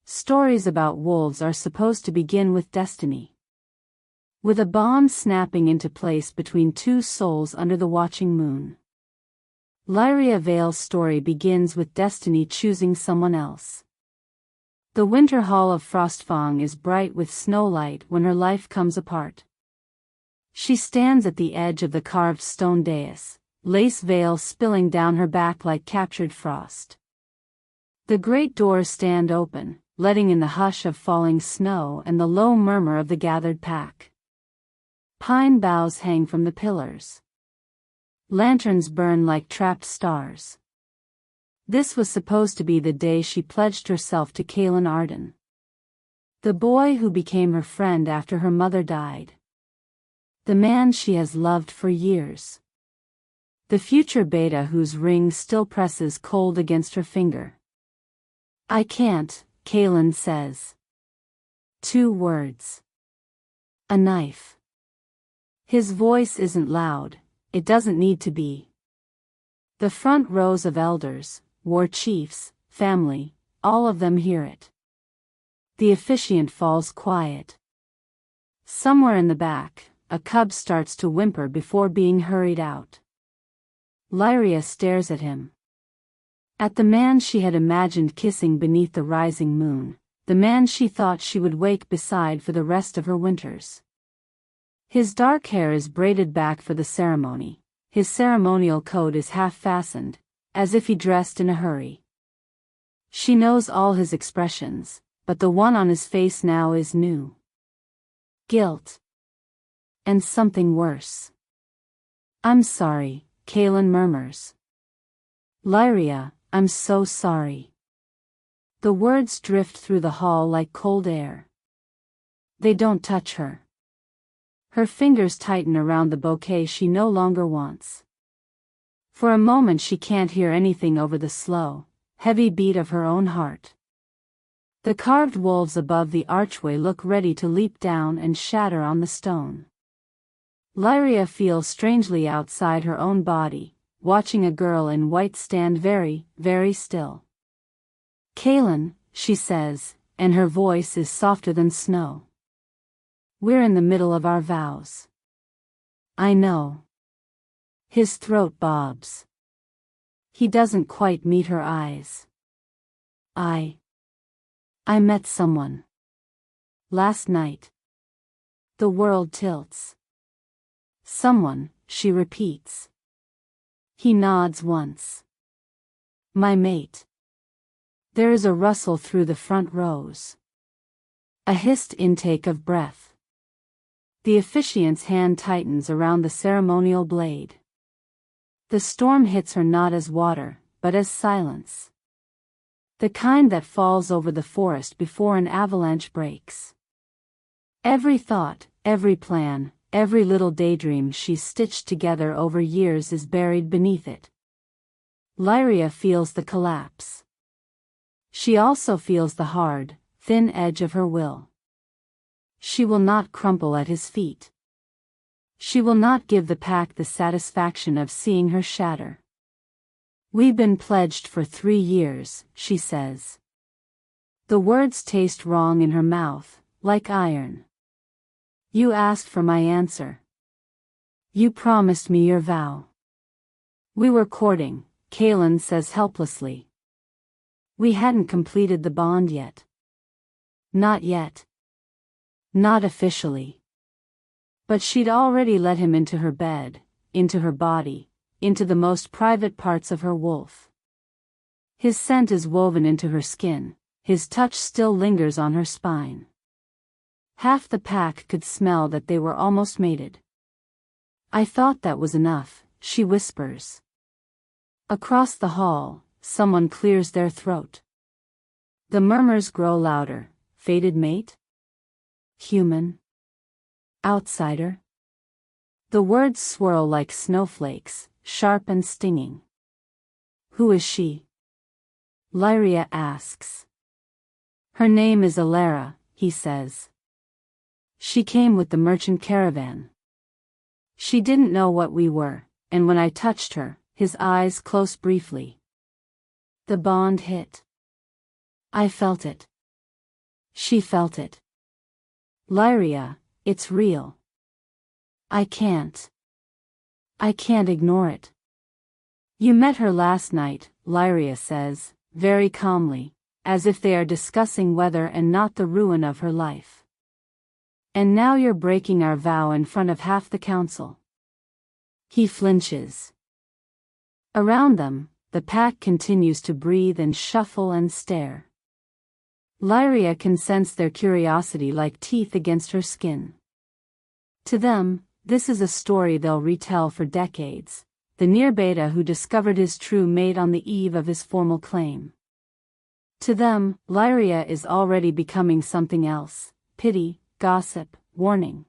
Stories about wolves are supposed to begin with destiny. With a bond snapping into place between two souls under the watching moon. Lyria Vale's story begins with destiny choosing someone else. The winter hall of Frostfang is bright with snowlight when her life comes apart. She stands at the edge of the carved stone dais, lace veil spilling down her back like captured frost. The great doors stand open, letting in the hush of falling snow and the low murmur of the gathered pack. Pine boughs hang from the pillars. Lanterns burn like trapped stars. This was supposed to be the day she pledged herself to Kaelin Arden. The boy who became her friend after her mother died. The man she has loved for years. The future beta whose ring still presses cold against her finger. I can't, Kaelin says. 2 words. A knife. His voice isn't loud, it doesn't need to be. The front rows of elders, war chiefs, family, all of them hear it. The officiant falls quiet. Somewhere in the back, a cub starts to whimper before being hurried out. Lyria stares at him. At the man she had imagined kissing beneath the rising moon, the man she thought she would wake beside for the rest of her winters. His dark hair is braided back for the ceremony, his ceremonial coat is half-fastened, as if he dressed in a hurry. She knows all his expressions, but the one on his face now is new. Guilt. And something worse. I'm sorry, Kaelin murmurs. Lyria, I'm so sorry. The words drift through the hall like cold air. They don't touch her. Her fingers tighten around the bouquet she no longer wants. For a moment she can't hear anything over the slow, heavy beat of her own heart. The carved wolves above the archway look ready to leap down and shatter on the stone. Lyria feels strangely outside her own body, watching a girl in white stand very, very still. Kaelin, she says, and her voice is softer than snow. We're in the middle of our vows. I know. His throat bobs. He doesn't quite meet her eyes. I met someone. Last night. The world tilts. Someone, she repeats. He nods once. My mate. There is a rustle through the front rows. A hissed intake of breath. The officiant's hand tightens around the ceremonial blade. The storm hits her not as water, but as silence. The kind that falls over the forest before an avalanche breaks. Every thought, every plan, every little daydream she's stitched together over years is buried beneath it. Lyria feels the collapse. She also feels the hard, thin edge of her will. She will not crumple at his feet. She will not give the pack the satisfaction of seeing her shatter. We've been pledged for 3 years, she says. The words taste wrong in her mouth, like iron. You asked for my answer. You promised me your vow. We were courting, Kaelin says helplessly. We hadn't completed the bond yet. Not yet. Not officially. But she'd already let him into her bed, into her body, into the most private parts of her wolf. His scent is woven into her skin, his touch still lingers on her spine. Half the pack could smell that they were almost mated. I thought that was enough, she whispers. Across the hall, someone clears their throat. The murmurs grow louder. Fated mate? Human? Outsider? The words swirl like snowflakes, sharp and stinging. Who is she? Lyria asks. Her name is Alara, he says. She came with the merchant caravan. She didn't know what we were, and when I touched her, his eyes closed briefly. The bond hit. I felt it. She felt it. Lyria, it's real. I can't ignore it. You met her last night, Lyria says, very calmly, as if they are discussing weather and not the ruin of her life. And now you're breaking our vow in front of half the council. He flinches. Around them, the pack continues to breathe and shuffle and stare. Lyria can sense their curiosity like teeth against her skin. To them, this is a story they'll retell for decades, the near beta who discovered his true mate on the eve of his formal claim. To them, Lyria is already becoming something else: pity, gossip, warning.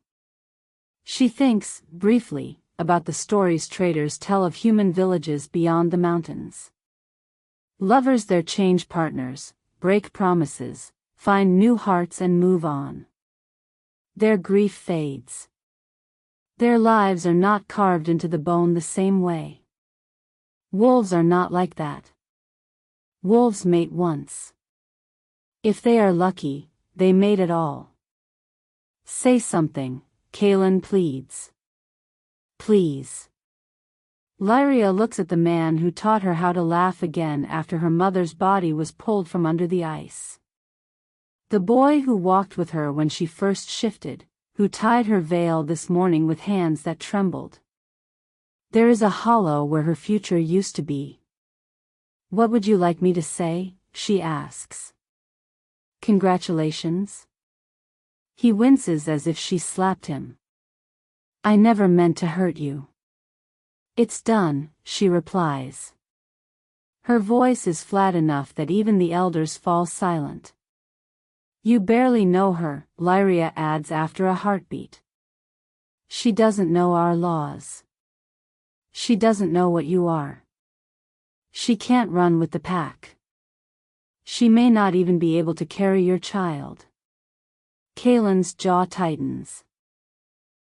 She thinks, briefly, about the stories traders tell of human villages beyond the mountains. Lovers there change partners, break promises, find new hearts and move on. Their grief fades. Their lives are not carved into the bone the same way. Wolves are not like that. Wolves mate once. If they are lucky, they mate at all. Say something, Kaelin pleads. Please. Lyria looks at the man who taught her how to laugh again after her mother's body was pulled from under the ice. The boy who walked with her when she first shifted, who tied her veil this morning with hands that trembled. There is a hollow where her future used to be. What would you like me to say? She asks. Congratulations? He winces as if she slapped him. I never meant to hurt you. It's done, she replies. Her voice is flat enough that even the elders fall silent. You barely know her, Lyria adds after a heartbeat. She doesn't know our laws. She doesn't know what you are. She can't run with the pack. She may not even be able to carry your child. Kaelin's jaw tightens.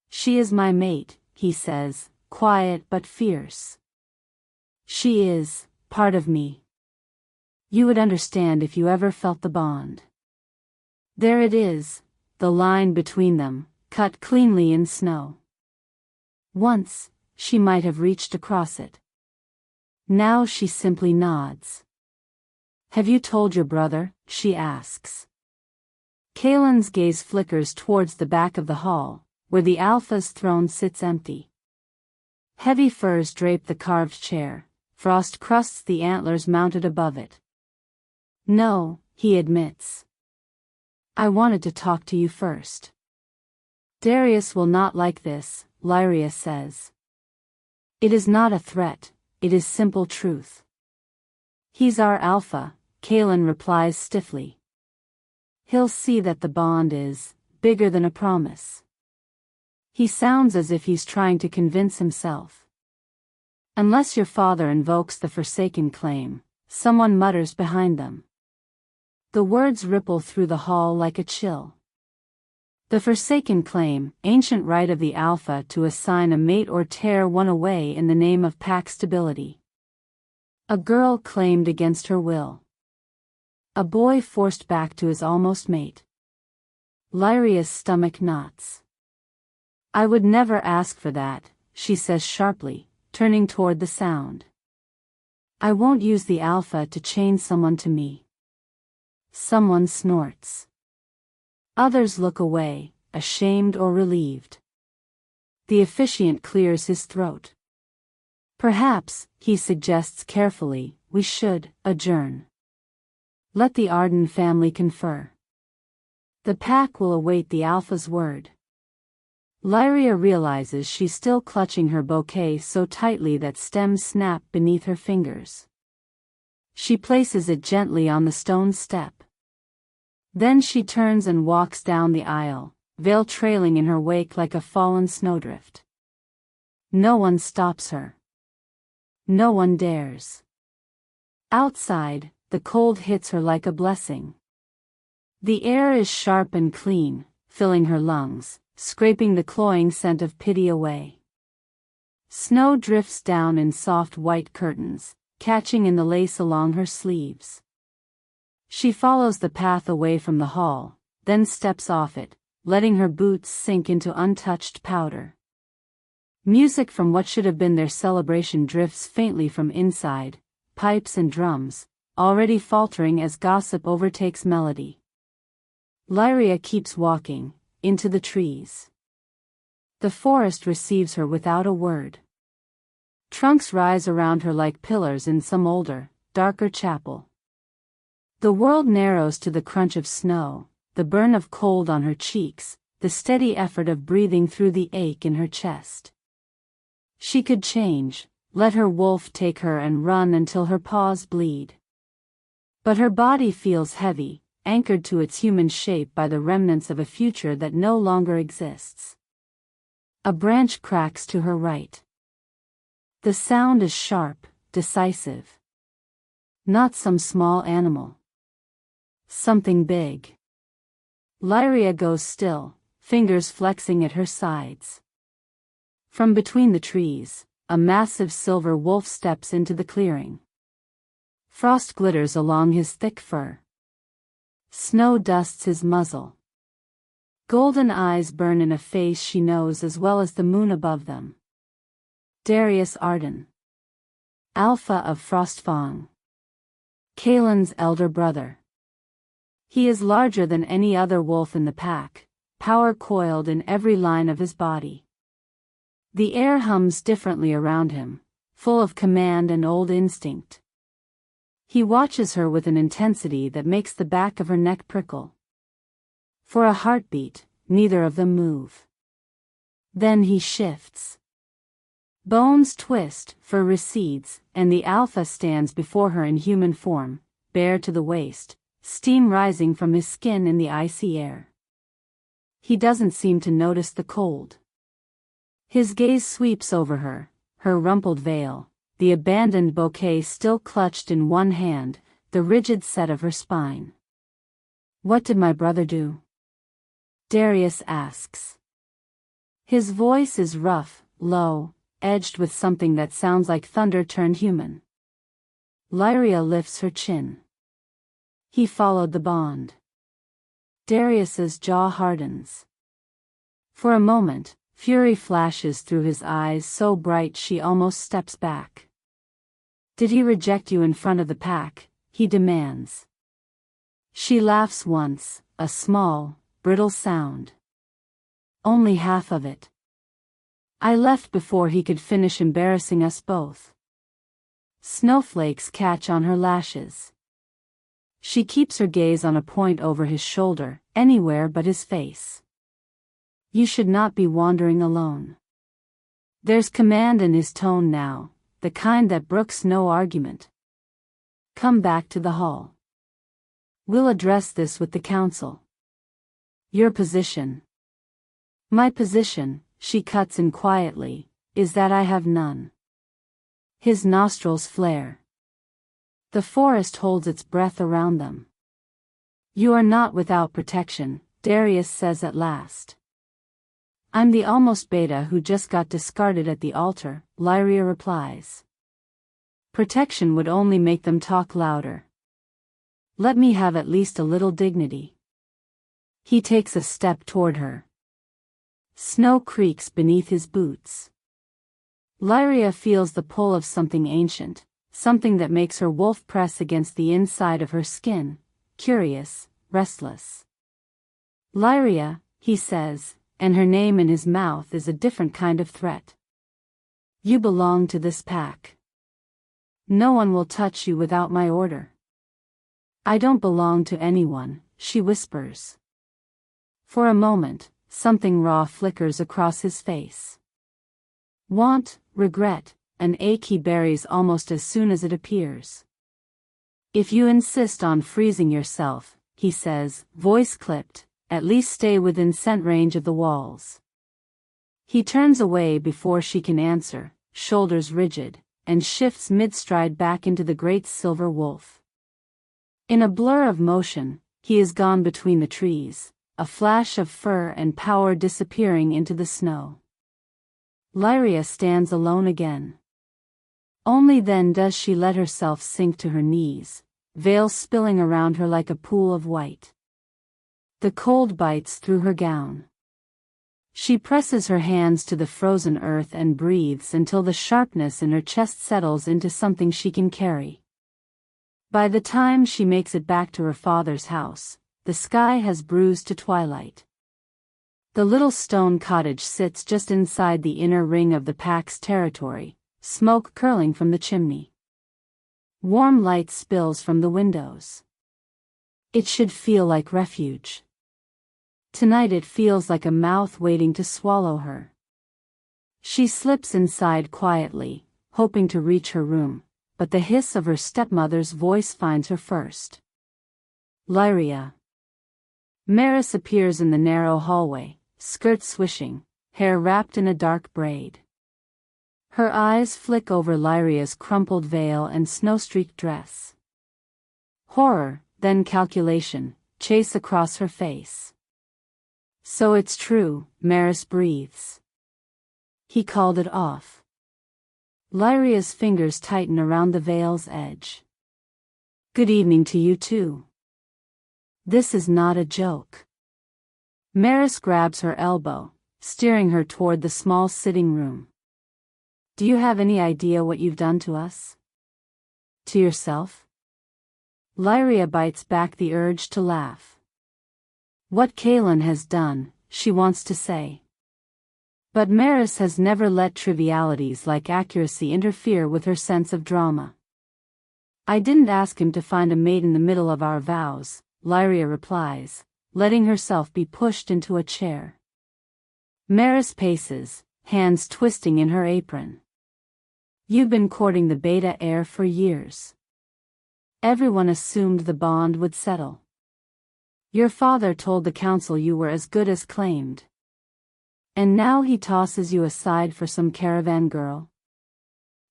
She is my mate, he says, quiet but fierce. She is part of me. You would understand if you ever felt the bond. There it is, the line between them, cut cleanly in snow. Once, she might have reached across it. Now she simply nods. Have you told your brother? She asks. Kaelin's gaze flickers towards the back of the hall, where the Alpha's throne sits empty. Heavy furs drape the carved chair, frost crusts the antlers mounted above it. No, he admits. I wanted to talk to you first. Darius will not like this, Lyria says. It is not a threat, it is simple truth. He's our Alpha, Kaelin replies stiffly. He'll see that the bond is bigger than a promise. He sounds as if he's trying to convince himself. Unless your father invokes the Forsaken claim, someone mutters behind them. The words ripple through the hall like a chill. The Forsaken claim, ancient right of the Alpha to assign a mate or tear one away in the name of pack stability. A girl claimed against her will. A boy forced back to his almost mate. Lyria's stomach knots. I would never ask for that, she says sharply, turning toward the sound. I won't use the Alpha to chain someone to me. Someone snorts. Others look away, ashamed or relieved. The officiant clears his throat. Perhaps, he suggests carefully, we should adjourn. Let the Arden family confer. The pack will await the Alpha's word. Lyria realizes she's still clutching her bouquet so tightly that stems snap beneath her fingers. She places it gently on the stone step. Then she turns and walks down the aisle, veil trailing in her wake like a fallen snowdrift. No one stops her. No one dares. Outside, the cold hits her like a blessing. The air is sharp and clean, filling her lungs, scraping the cloying scent of pity away. Snow drifts down in soft white curtains, catching in the lace along her sleeves. She follows the path away from the hall, then steps off it, letting her boots sink into untouched powder. Music from what should have been their celebration drifts faintly from inside, pipes and drums, already faltering as gossip overtakes melody. Lyria keeps walking, into the trees. The forest receives her without a word. Trunks rise around her like pillars in some older, darker chapel. The world narrows to the crunch of snow, the burn of cold on her cheeks, the steady effort of breathing through the ache in her chest. She could change, let her wolf take her and run until her paws bleed. But her body feels heavy, anchored to its human shape by the remnants of a future that no longer exists. A branch cracks to her right. The sound is sharp, decisive. Not some small animal. Something big. Lyria goes still, fingers flexing at her sides. From between the trees, a massive silver wolf steps into the clearing. Frost glitters along his thick fur. Snow dusts his muzzle. Golden eyes burn in a face she knows as well as the moon above them. Darius Arden. Alpha of Frostfang. Kaelin's elder brother. He is larger than any other wolf in the pack, power coiled in every line of his body. The air hums differently around him, full of command and old instinct. He watches her with an intensity that makes the back of her neck prickle. For a heartbeat, neither of them move. Then he shifts. Bones twist, fur recedes, and the alpha stands before her in human form, bare to the waist, steam rising from his skin in the icy air. He doesn't seem to notice the cold. His gaze sweeps over her, her rumpled veil, the abandoned bouquet still clutched in one hand, the rigid set of her spine. "What did my brother do?" Darius asks. His voice is rough, low, edged with something that sounds like thunder turned human. Lyria lifts her chin. He followed the bond. Darius's jaw hardens. For a moment, fury flashes through his eyes so bright she almost steps back. "Did he reject you in front of the pack?" he demands. She laughs once, a small, brittle sound. "Only half of it. I left before he could finish embarrassing us both." Snowflakes catch on her lashes. She keeps her gaze on a point over his shoulder, anywhere but his face. "You should not be wandering alone." There's command in his tone now, the kind that brooks no argument. "Come back to the hall. We'll address this with the council." "Your position." "My position," she cuts in quietly, "is that I have none." His nostrils flare. The forest holds its breath around them. "You are not without protection," Darius says at last. "I'm the almost beta who just got discarded at the altar," Lyria replies. "Protection would only make them talk louder. Let me have at least a little dignity." He takes a step toward her. Snow creaks beneath his boots. Lyria feels the pull of something ancient, something that makes her wolf press against the inside of her skin, curious, restless. "Lyria," he says, and her name in his mouth is a different kind of threat. "You belong to this pack. No one will touch you without my order." "I don't belong to anyone," she whispers. For a moment, something raw flickers across his face. Want, regret, an ache he buries almost as soon as it appears. "If you insist on freezing yourself," he says, voice clipped, "at least stay within scent range of the walls." He turns away before she can answer, shoulders rigid, and shifts mid-stride back into the great silver wolf. In a blur of motion, he is gone between the trees, a flash of fur and power disappearing into the snow. Lyria stands alone again. Only then does she let herself sink to her knees, veil spilling around her like a pool of white. The cold bites through her gown. She presses her hands to the frozen earth and breathes until the sharpness in her chest settles into something she can carry. By the time she makes it back to her father's house, the sky has bruised to twilight. The little stone cottage sits just inside the inner ring of the pack's territory, smoke curling from the chimney. Warm light spills from the windows. It should feel like refuge. Tonight it feels like a mouth waiting to swallow her. She slips inside quietly, hoping to reach her room, but the hiss of her stepmother's voice finds her first. Lyria. Maris appears in the narrow hallway, skirt swishing, hair wrapped in a dark braid. Her eyes flick over Lyria's crumpled veil and snow-streaked dress. Horror, then calculation, chase across her face. So it's true, Maris breathes. He called it off. Lyria's fingers tighten around the veil's edge. Good evening to you too. This is not a joke. Maris grabs her elbow, steering her toward the small sitting room. Do you have any idea what you've done to us? To yourself? Lyria bites back the urge to laugh. What Kaelin has done, she wants to say. But Maris has never let trivialities like accuracy interfere with her sense of drama. I didn't ask him to find a mate in the middle of our vows, Lyria replies, letting herself be pushed into a chair. Maris paces, hands twisting in her apron. You've been courting the beta heir for years. Everyone assumed the bond would settle. Your father told the council you were as good as claimed. And now he tosses you aside for some caravan girl?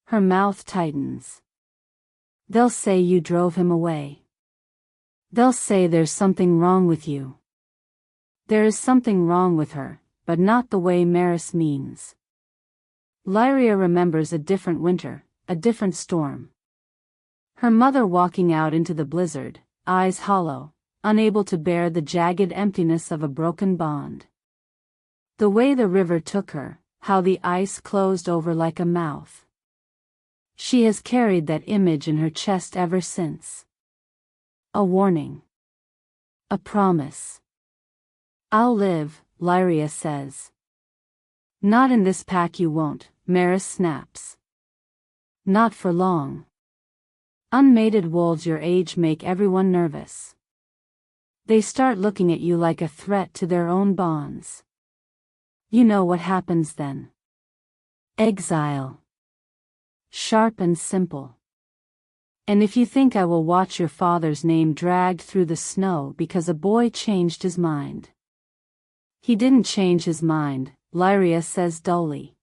Her mouth tightens. They'll say you drove him away. They'll say there's something wrong with you. There is something wrong with her, but not the way Maris means. Lyria remembers a different winter, a different storm. Her mother walking out into the blizzard, eyes hollow, unable to bear the jagged emptiness of a broken bond. The way the river took her, how the ice closed over like a mouth. She has carried that image in her chest ever since. A warning. A promise. I'll live, Lyria says. Not in this pack you won't, Maris snaps. Not for long. Unmated wolves your age make everyone nervous. They start looking at you like a threat to their own bonds. You know what happens then. Exile. Sharp and simple. And if you think I will watch your father's name dragged through the snow because a boy changed his mind. He didn't change his mind, Lyria says dully.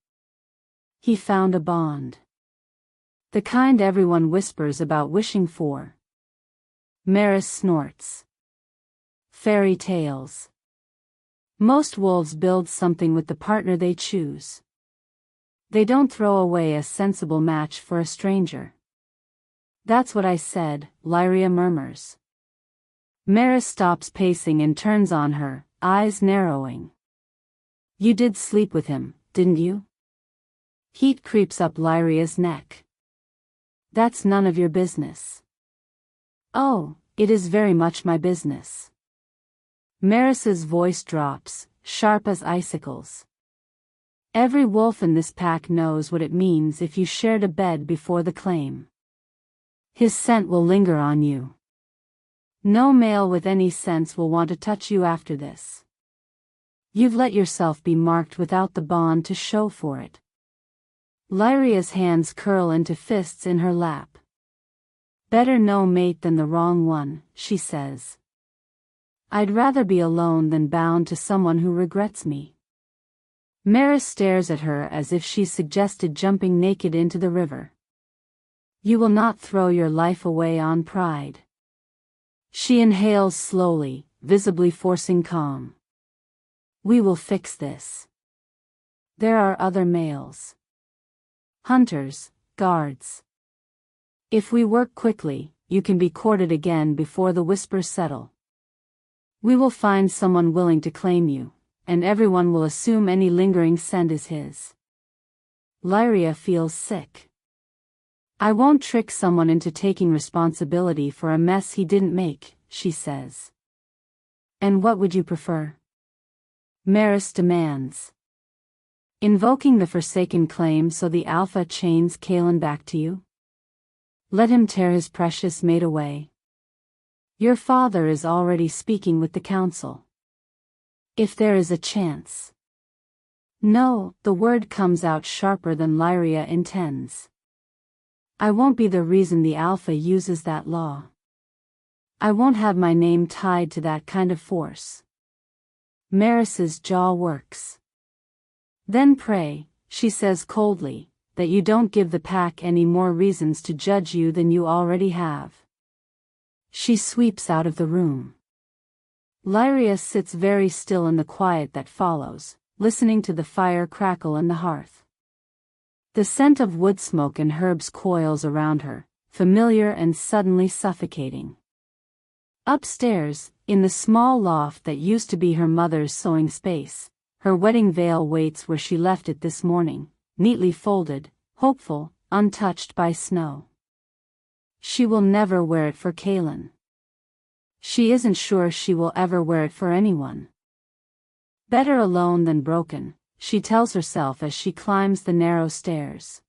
He found a bond. The kind everyone whispers about wishing for. Maris snorts. Fairy tales. Most wolves build something with the partner they choose. They don't throw away a sensible match for a stranger. That's what I said, Lyria murmurs. Maris stops pacing and turns on her, eyes narrowing. You did sleep with him, didn't you? Heat creeps up Lyria's neck. That's none of your business. Oh, it is very much my business. Maris's voice drops, sharp as icicles. Every wolf in this pack knows what it means if you shared a bed before the claim. His scent will linger on you. No male with any sense will want to touch you after this. You've let yourself be marked without the bond to show for it. Lyria's hands curl into fists in her lap. Better no mate than the wrong one, she says. I'd rather be alone than bound to someone who regrets me. Maris stares at her as if she suggested jumping naked into the river. You will not throw your life away on pride. She inhales slowly, visibly forcing calm. We will fix this. There are other males. Hunters, guards. If we work quickly, you can be courted again before the whispers settle. We will find someone willing to claim you, and everyone will assume any lingering scent is his. Lyria feels sick. I won't trick someone into taking responsibility for a mess he didn't make, she says. And what would you prefer? Maris demands. Invoking the Forsaken claim so the Alpha chains Kaelin back to you? Let him tear his precious mate away. Your father is already speaking with the council. If there is a chance. No, the word comes out sharper than Lyria intends. I won't be the reason the Alpha uses that law. I won't have my name tied to that kind of force. Maris's jaw works. Then pray, she says coldly, that you don't give the pack any more reasons to judge you than you already have. She sweeps out of the room. Lyria sits very still in the quiet that follows, listening to the fire crackle in the hearth. The scent of wood smoke and herbs coils around her, familiar and suddenly suffocating. Upstairs, in the small loft that used to be her mother's sewing space, her wedding veil waits where she left it this morning, neatly folded, hopeful, untouched by snow. She will never wear it for Kaelin. She isn't sure she will ever wear it for anyone. Better alone than broken, she tells herself as she climbs the narrow stairs.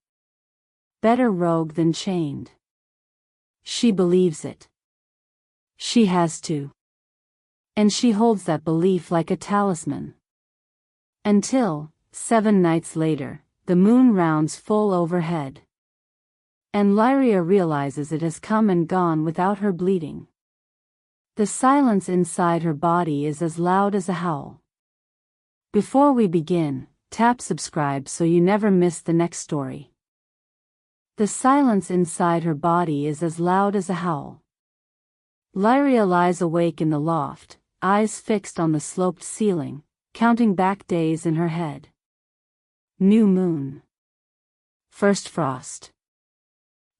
Better rogue than chained. She believes it. She has to. And she holds that belief like a talisman. Until, 7 nights later, the moon rounds full overhead. And Lyria realizes it has come and gone without her bleeding. The silence inside her body is as loud as a howl. Before we begin, tap subscribe so you never miss the next story. The silence inside her body is as loud as a howl. Lyria lies awake in the loft, eyes fixed on the sloped ceiling, counting back days in her head. New moon. First frost.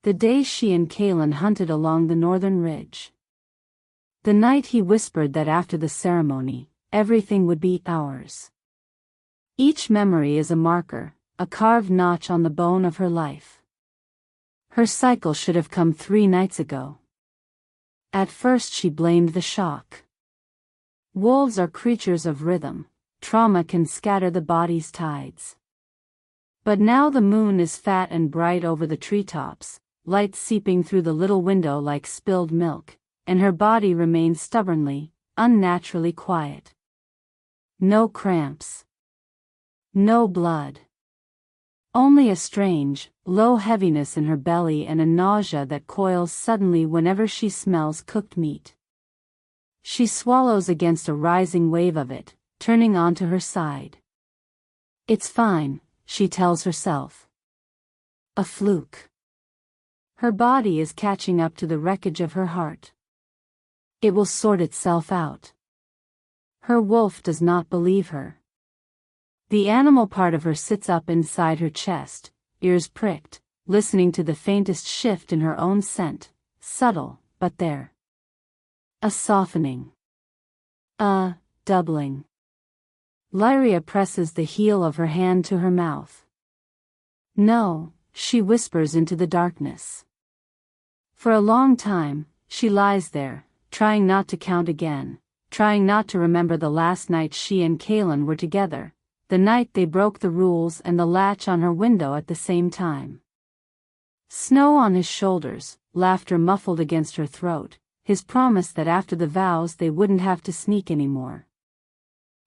The day she and Kaelin hunted along the northern ridge. The night he whispered that after the ceremony, everything would be ours. Each memory is a marker, a carved notch on the bone of her life. Her cycle should have come 3 nights ago. At first she blamed the shock. Wolves are creatures of rhythm, trauma can scatter the body's tides. But now the moon is fat and bright over the treetops, light seeping through the little window like spilled milk, and her body remains stubbornly, unnaturally quiet. No cramps. No blood. Only a strange, low heaviness in her belly and a nausea that coils suddenly whenever she smells cooked meat. She swallows against a rising wave of it, turning onto her side. It's fine, she tells herself. A fluke. Her body is catching up to the wreckage of her heart. It will sort itself out. Her wolf does not believe her. The animal part of her sits up inside her chest, ears pricked, listening to the faintest shift in her own scent, subtle, but there. A softening. A doubling. Lyria presses the heel of her hand to her mouth. No, she whispers into the darkness. For a long time, she lies there, trying not to count again, trying not to remember the last night she and Kaelin were together, the night they broke the rules and the latch on her window at the same time. Snow on his shoulders, laughter muffled against her throat, his promise that after the vows they wouldn't have to sneak anymore.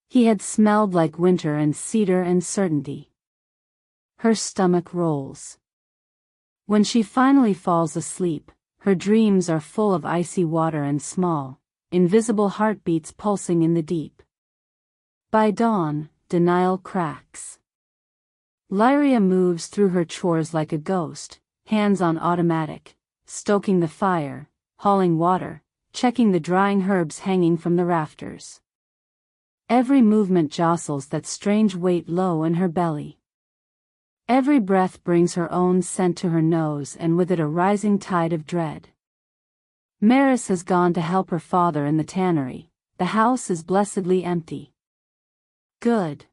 He had smelled like winter and cedar and certainty. Her stomach rolls. When she finally falls asleep, her dreams are full of icy water and small, invisible heartbeats pulsing in the deep. By dawn, denial cracks. Lyria moves through her chores like a ghost, hands on automatic, stoking the fire, hauling water, checking the drying herbs hanging from the rafters. Every movement jostles that strange weight low in her belly. Every breath brings her own scent to her nose and with it a rising tide of dread. Maris has gone to help her father in the tannery, the house is blessedly empty. Good.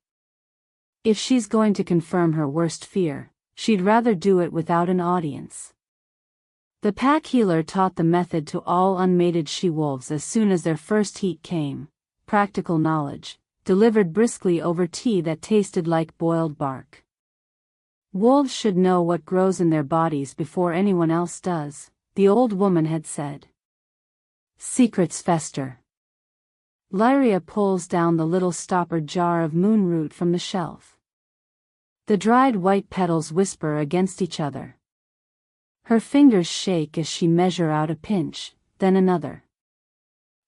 If she's going to confirm her worst fear, she'd rather do it without an audience. The pack healer taught the method to all unmated she-wolves as soon as their first heat came, practical knowledge, delivered briskly over tea that tasted like boiled bark. Wolves should know what grows in their bodies before anyone else does, the old woman had said. Secrets fester. Lyria pulls down the little stoppered jar of moonroot from the shelf. The dried white petals whisper against each other. Her fingers shake as she measures out a pinch, then another.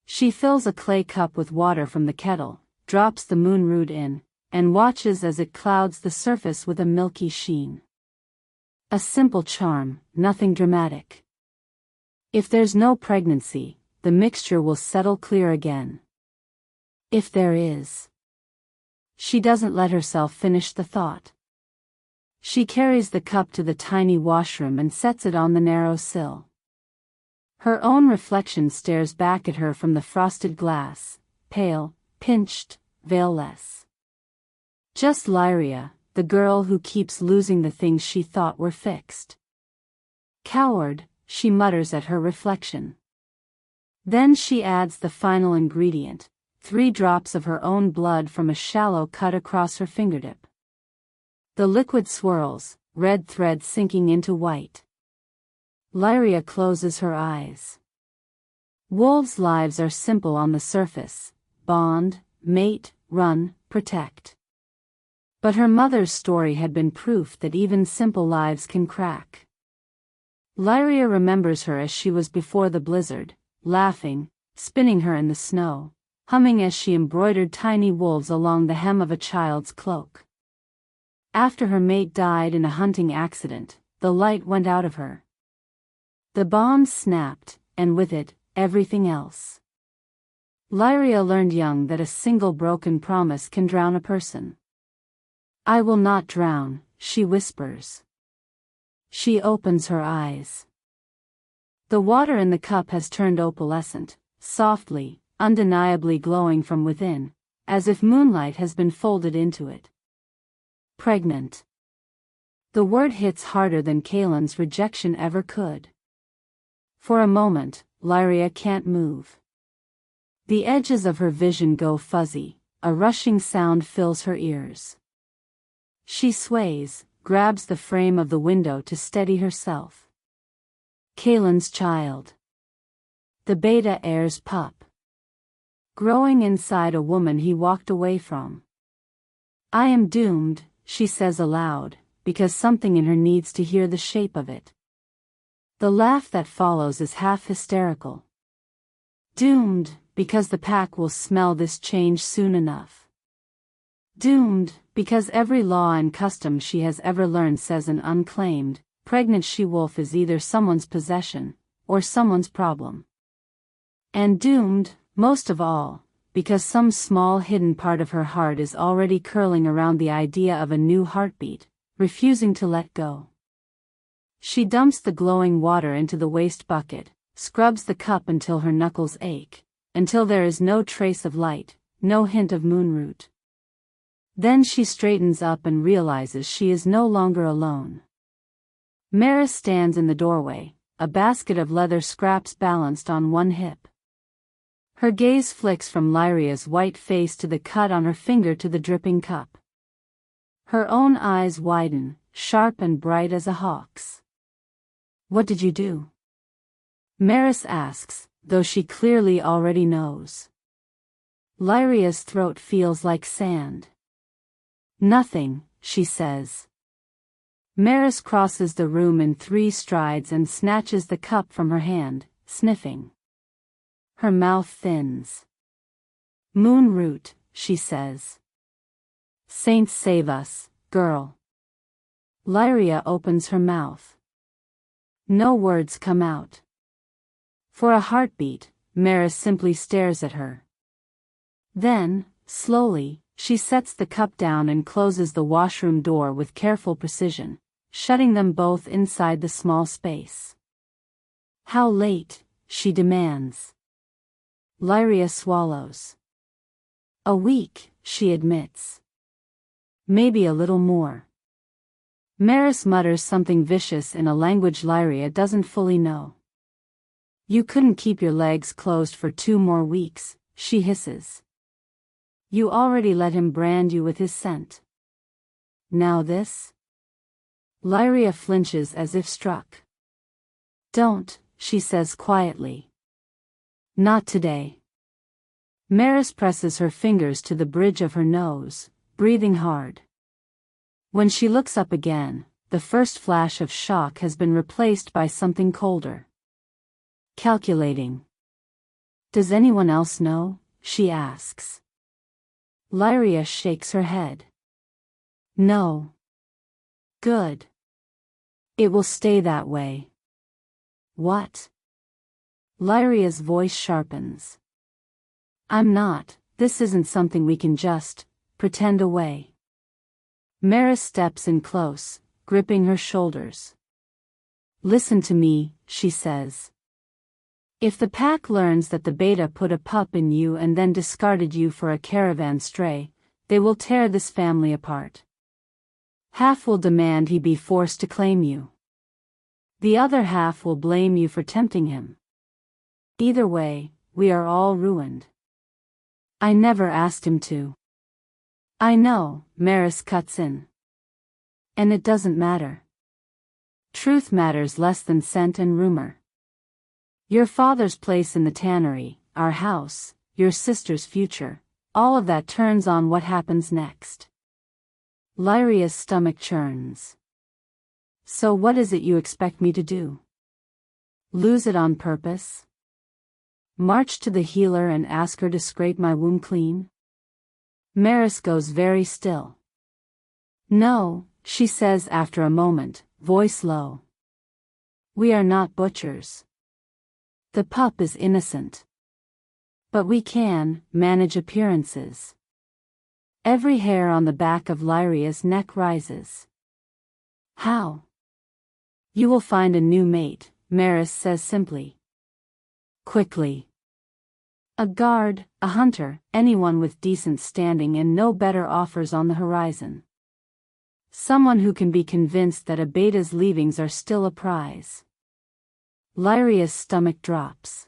She fills a clay cup with water from the kettle, drops the moonroot in, and watches as it clouds the surface with a milky sheen. A simple charm, nothing dramatic. If there's no pregnancy, the mixture will settle clear again. If there is. She doesn't let herself finish the thought. She carries the cup to the tiny washroom and sets it on the narrow sill. Her own reflection stares back at her from the frosted glass, pale, pinched, veil-less. Just Lyria, the girl who keeps losing the things she thought were fixed. Coward, she mutters at her reflection. Then she adds the final ingredient, 3 drops of her own blood from a shallow cut across her fingertip. The liquid swirls, red thread sinking into white. Lyria closes her eyes. Wolves' lives are simple on the surface: bond, mate, run, protect. But her mother's story had been proof that even simple lives can crack. Lyria remembers her as she was before the blizzard, laughing, spinning her in the snow, humming as she embroidered tiny wolves along the hem of a child's cloak. After her mate died in a hunting accident, the light went out of her. The bond snapped, and with it, everything else. Lyria learned young that a single broken promise can drown a person. I will not drown, she whispers. She opens her eyes. The water in the cup has turned opalescent, softly, undeniably glowing from within, as if moonlight has been folded into it. Pregnant. The word hits harder than Kaelin's rejection ever could. For a moment, Lyria can't move. The edges of her vision go fuzzy, a rushing sound fills her ears. She sways, grabs the frame of the window to steady herself. Kaelin's child. The beta heir's pup. Growing inside a woman he walked away from. I am doomed, she says aloud, because something in her needs to hear the shape of it. The laugh that follows is half hysterical. Doomed, because the pack will smell this change soon enough. Doomed, because every law and custom she has ever learned says an unclaimed, pregnant she-wolf is either someone's possession, or someone's problem. And doomed, most of all, because some small hidden part of her heart is already curling around the idea of a new heartbeat, refusing to let go. She dumps the glowing water into the waste bucket, scrubs the cup until her knuckles ache, until there is no trace of light, no hint of moonroot. Then she straightens up and realizes she is no longer alone. Maris stands in the doorway, a basket of leather scraps balanced on one hip. Her gaze flicks from Lyria's white face to the cut on her finger to the dripping cup. Her own eyes widen, sharp and bright as a hawk's. What did you do? Maris asks, though she clearly already knows. Lyria's throat feels like sand. Nothing, she says. Maris crosses the room in 3 strides and snatches the cup from her hand, sniffing. Her mouth thins. Moonroot, she says. Saints save us, girl. Lyria opens her mouth. No words come out. For a heartbeat, Maris simply stares at her. Then, slowly, she sets the cup down and closes the washroom door with careful precision, shutting them both inside the small space. How late? She demands. Lyria swallows. A week, she admits. Maybe a little more. Maris mutters something vicious in a language Lyria doesn't fully know. You couldn't keep your legs closed for 2 more weeks, she hisses. You already let him brand you with his scent. Now this? Lyria flinches as if struck. Don't, she says quietly. Not today. Maris presses her fingers to the bridge of her nose, breathing hard. When she looks up again, the first flash of shock has been replaced by something colder. Calculating. Does anyone else know? She asks. Lyria shakes her head. No. Good. It will stay that way. What? Lyria's voice sharpens. This isn't something we can just pretend away. Maris steps in close, gripping her shoulders. Listen to me, she says. If the pack learns that the beta put a pup in you and then discarded you for a caravan stray, they will tear this family apart. Half will demand he be forced to claim you. The other half will blame you for tempting him. Either way, we are all ruined. I never asked him to. I know, Maris cuts in. And it doesn't matter. Truth matters less than scent and rumor. Your father's place in the tannery, our house, your sister's future, all of that turns on what happens next. Lyria's stomach churns. So what is it you expect me to do? Lose it on purpose? March to the healer and ask her to scrape my wound clean? Maris goes very still. No, she says after a moment, voice low. We are not butchers. The pup is innocent. But we can manage appearances. Every hair on the back of Lyria's neck rises. How? You will find a new mate, Maris says simply. Quickly. A guard, a hunter, anyone with decent standing and no better offers on the horizon. Someone who can be convinced that a beta's leavings are still a prize. Lyria's stomach drops.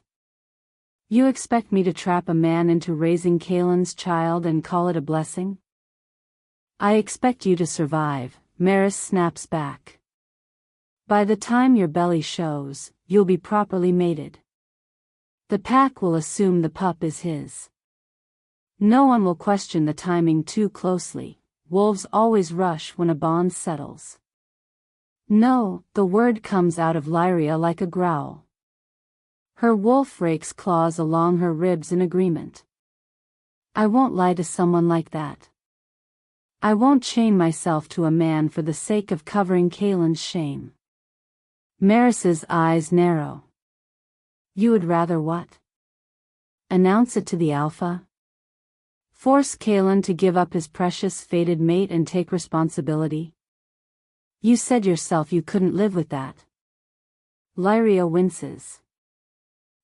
You expect me to trap a man into raising Kaelin's child and call it a blessing? I expect you to survive, Maris snaps back. By the time your belly shows, you'll be properly mated. The pack will assume the pup is his. No one will question the timing too closely. Wolves always rush when a bond settles. No, the word comes out of Lyria like a growl. Her wolf rakes claws along her ribs in agreement. I won't lie to someone like that. I won't chain myself to a man for the sake of covering Kaelin's shame. Maris's eyes narrow. You would rather what? Announce it to the Alpha? Force Kaelin to give up his precious fated mate and take responsibility? You said yourself you couldn't live with that. Lyria winces.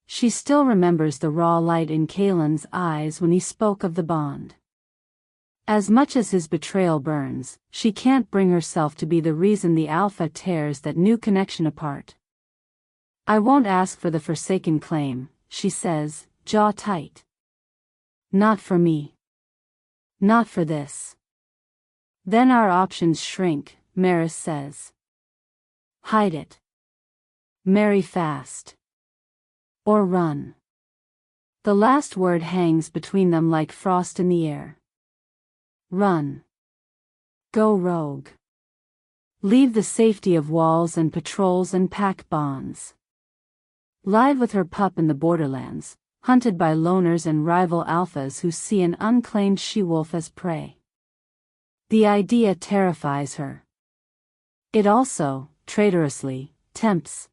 She still remembers the raw light in Kaelin's eyes when he spoke of the bond. As much as his betrayal burns, she can't bring herself to be the reason the Alpha tears that new connection apart. I won't ask for the forsaken claim, she says, jaw tight. Not for me. Not for this. Then our options shrink, Maris says. Hide it. Marry fast. Or run. The last word hangs between them like frost in the air. Run. Go rogue. Leave the safety of walls and patrols and pack bonds. Live with her pup in the borderlands, hunted by loners and rival alphas who see an unclaimed she-wolf as prey. The idea terrifies her. It also, traitorously, tempts.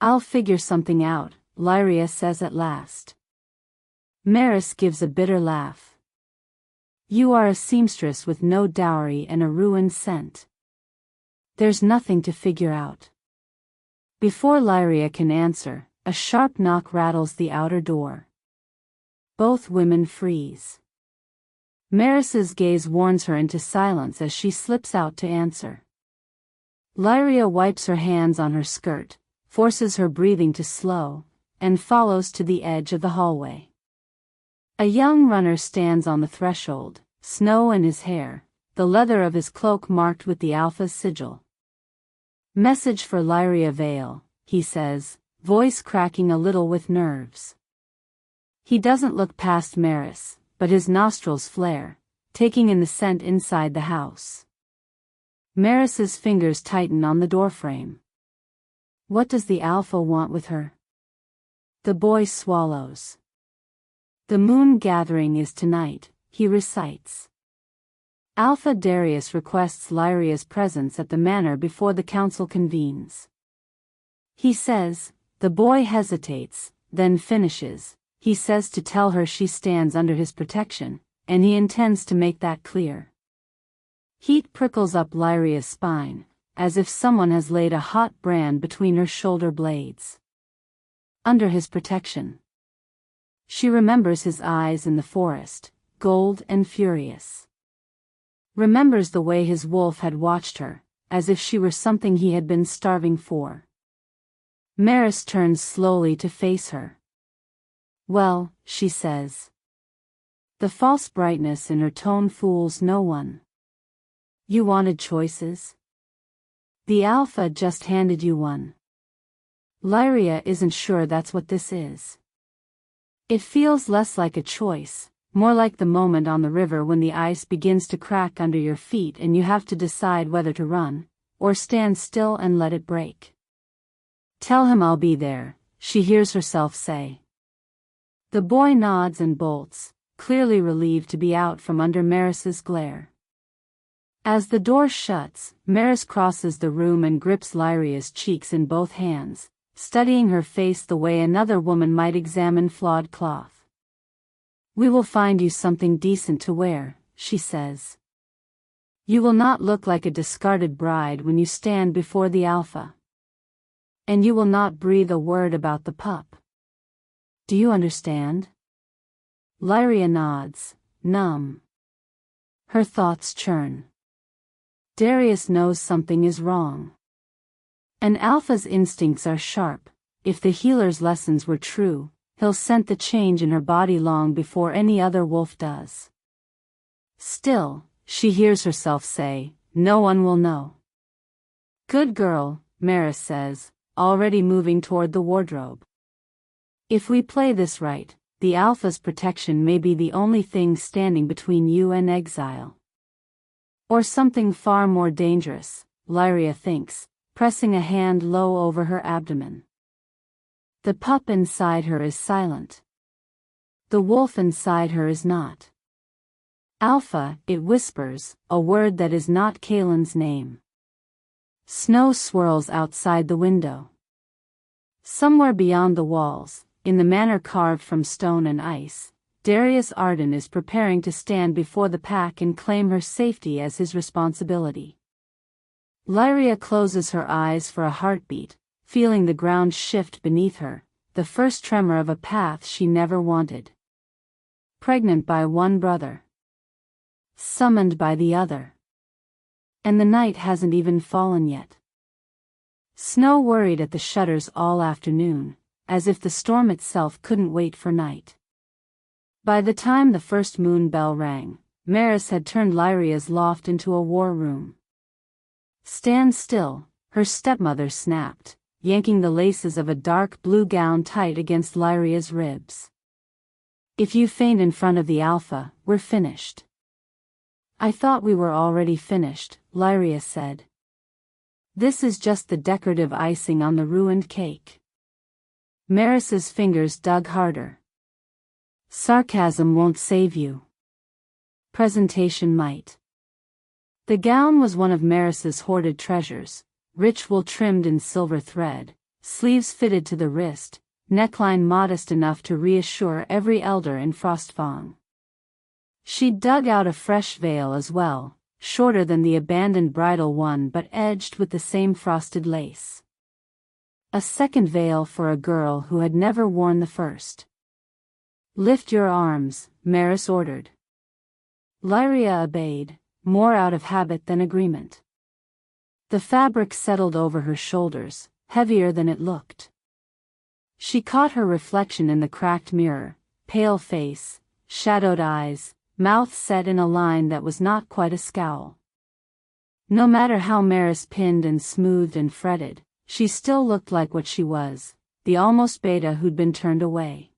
I'll figure something out, Lyria says at last. Maris gives a bitter laugh. You are a seamstress with no dowry and a ruined scent. There's nothing to figure out. Before Lyria can answer, a sharp knock rattles the outer door. Both women freeze. Maris's gaze warns her into silence as she slips out to answer. Lyria wipes her hands on her skirt, forces her breathing to slow, and follows to the edge of the hallway. A young runner stands on the threshold, snow in his hair, the leather of his cloak marked with the Alpha's sigil. "Message for Lyria Vale," he says, voice cracking a little with nerves. He doesn't look past Maris, but his nostrils flare, taking in the scent inside the house. Maris's fingers tighten on the doorframe. What does the Alpha want with her? The boy swallows. "The moon gathering is tonight," he recites. Alpha Darius requests Lyria's presence at the manor before the council convenes. He says. The boy hesitates, then finishes. He says to tell her she stands under his protection, and he intends to make that clear. Heat prickles up Lyria's spine, as if someone has laid a hot brand between her shoulder blades. Under his protection. She remembers his eyes in the forest, gold and furious. Remembers the way his wolf had watched her, as if she were something he had been starving for. Maris turns slowly to face her. "Well," she says. The false brightness in her tone fools no one. "You wanted choices? The Alpha just handed you one." Lyria isn't sure that's what this is. It feels less like a choice, more like the moment on the river when the ice begins to crack under your feet and you have to decide whether to run, or stand still and let it break. "Tell him I'll be there," she hears herself say. The boy nods and bolts, clearly relieved to be out from under Maris's glare. As the door shuts, Maris crosses the room and grips Lyria's cheeks in both hands, studying her face the way another woman might examine flawed cloth. "We will find you something decent to wear," she says. "You will not look like a discarded bride when you stand before the Alpha. And you will not breathe a word about the pup. Do you understand?" Lyria nods, numb. Her thoughts churn. Darius knows something is wrong. An Alpha's instincts are sharp. If the healer's lessons were true, he'll scent the change in her body long before any other wolf does. Still, she hears herself say, "No one will know." "Good girl," Maris says, already moving toward the wardrobe. "If we play this right, the Alpha's protection may be the only thing standing between you and exile. Or something far more dangerous," Lyria thinks, pressing a hand low over her abdomen. The pup inside her is silent. The wolf inside her is not. "Alpha," it whispers, a word that is not Kaelin's name. Snow swirls outside the window. Somewhere beyond the walls, in the manor carved from stone and ice, Darius Arden is preparing to stand before the pack and claim her safety as his responsibility. Lyria closes her eyes for a heartbeat, feeling the ground shift beneath her, the first tremor of a path she never wanted. Pregnant by one brother. Summoned by the other. And the night hasn't even fallen yet. Snow worried at the shutters all afternoon, as if the storm itself couldn't wait for night. By the time the first moon bell rang, Maris had turned Lyria's loft into a war room. "Stand still," her stepmother snapped, yanking the laces of a dark blue gown tight against Lyria's ribs. "If you faint in front of the Alpha, we're finished." "I thought we were already finished," Lyria said. "This is just the decorative icing on the ruined cake." Maris's fingers dug harder. "Sarcasm won't save you. Presentation might." The gown was one of Maris's hoarded treasures, rich wool trimmed in silver thread, sleeves fitted to the wrist, neckline modest enough to reassure every elder in Frostfang. She'd dug out a fresh veil as well, shorter than the abandoned bridal one but edged with the same frosted lace. A second veil for a girl who had never worn the first. Lift your arms, Maris ordered. Lyria obeyed, more out of habit than agreement. The fabric settled over her shoulders, heavier than it looked. She caught her reflection in the cracked mirror, pale face, shadowed eyes, mouth set in a line that was not quite a scowl. No matter how Maris pinned and smoothed and fretted, she still looked like what she was, the almost beta who'd been turned away.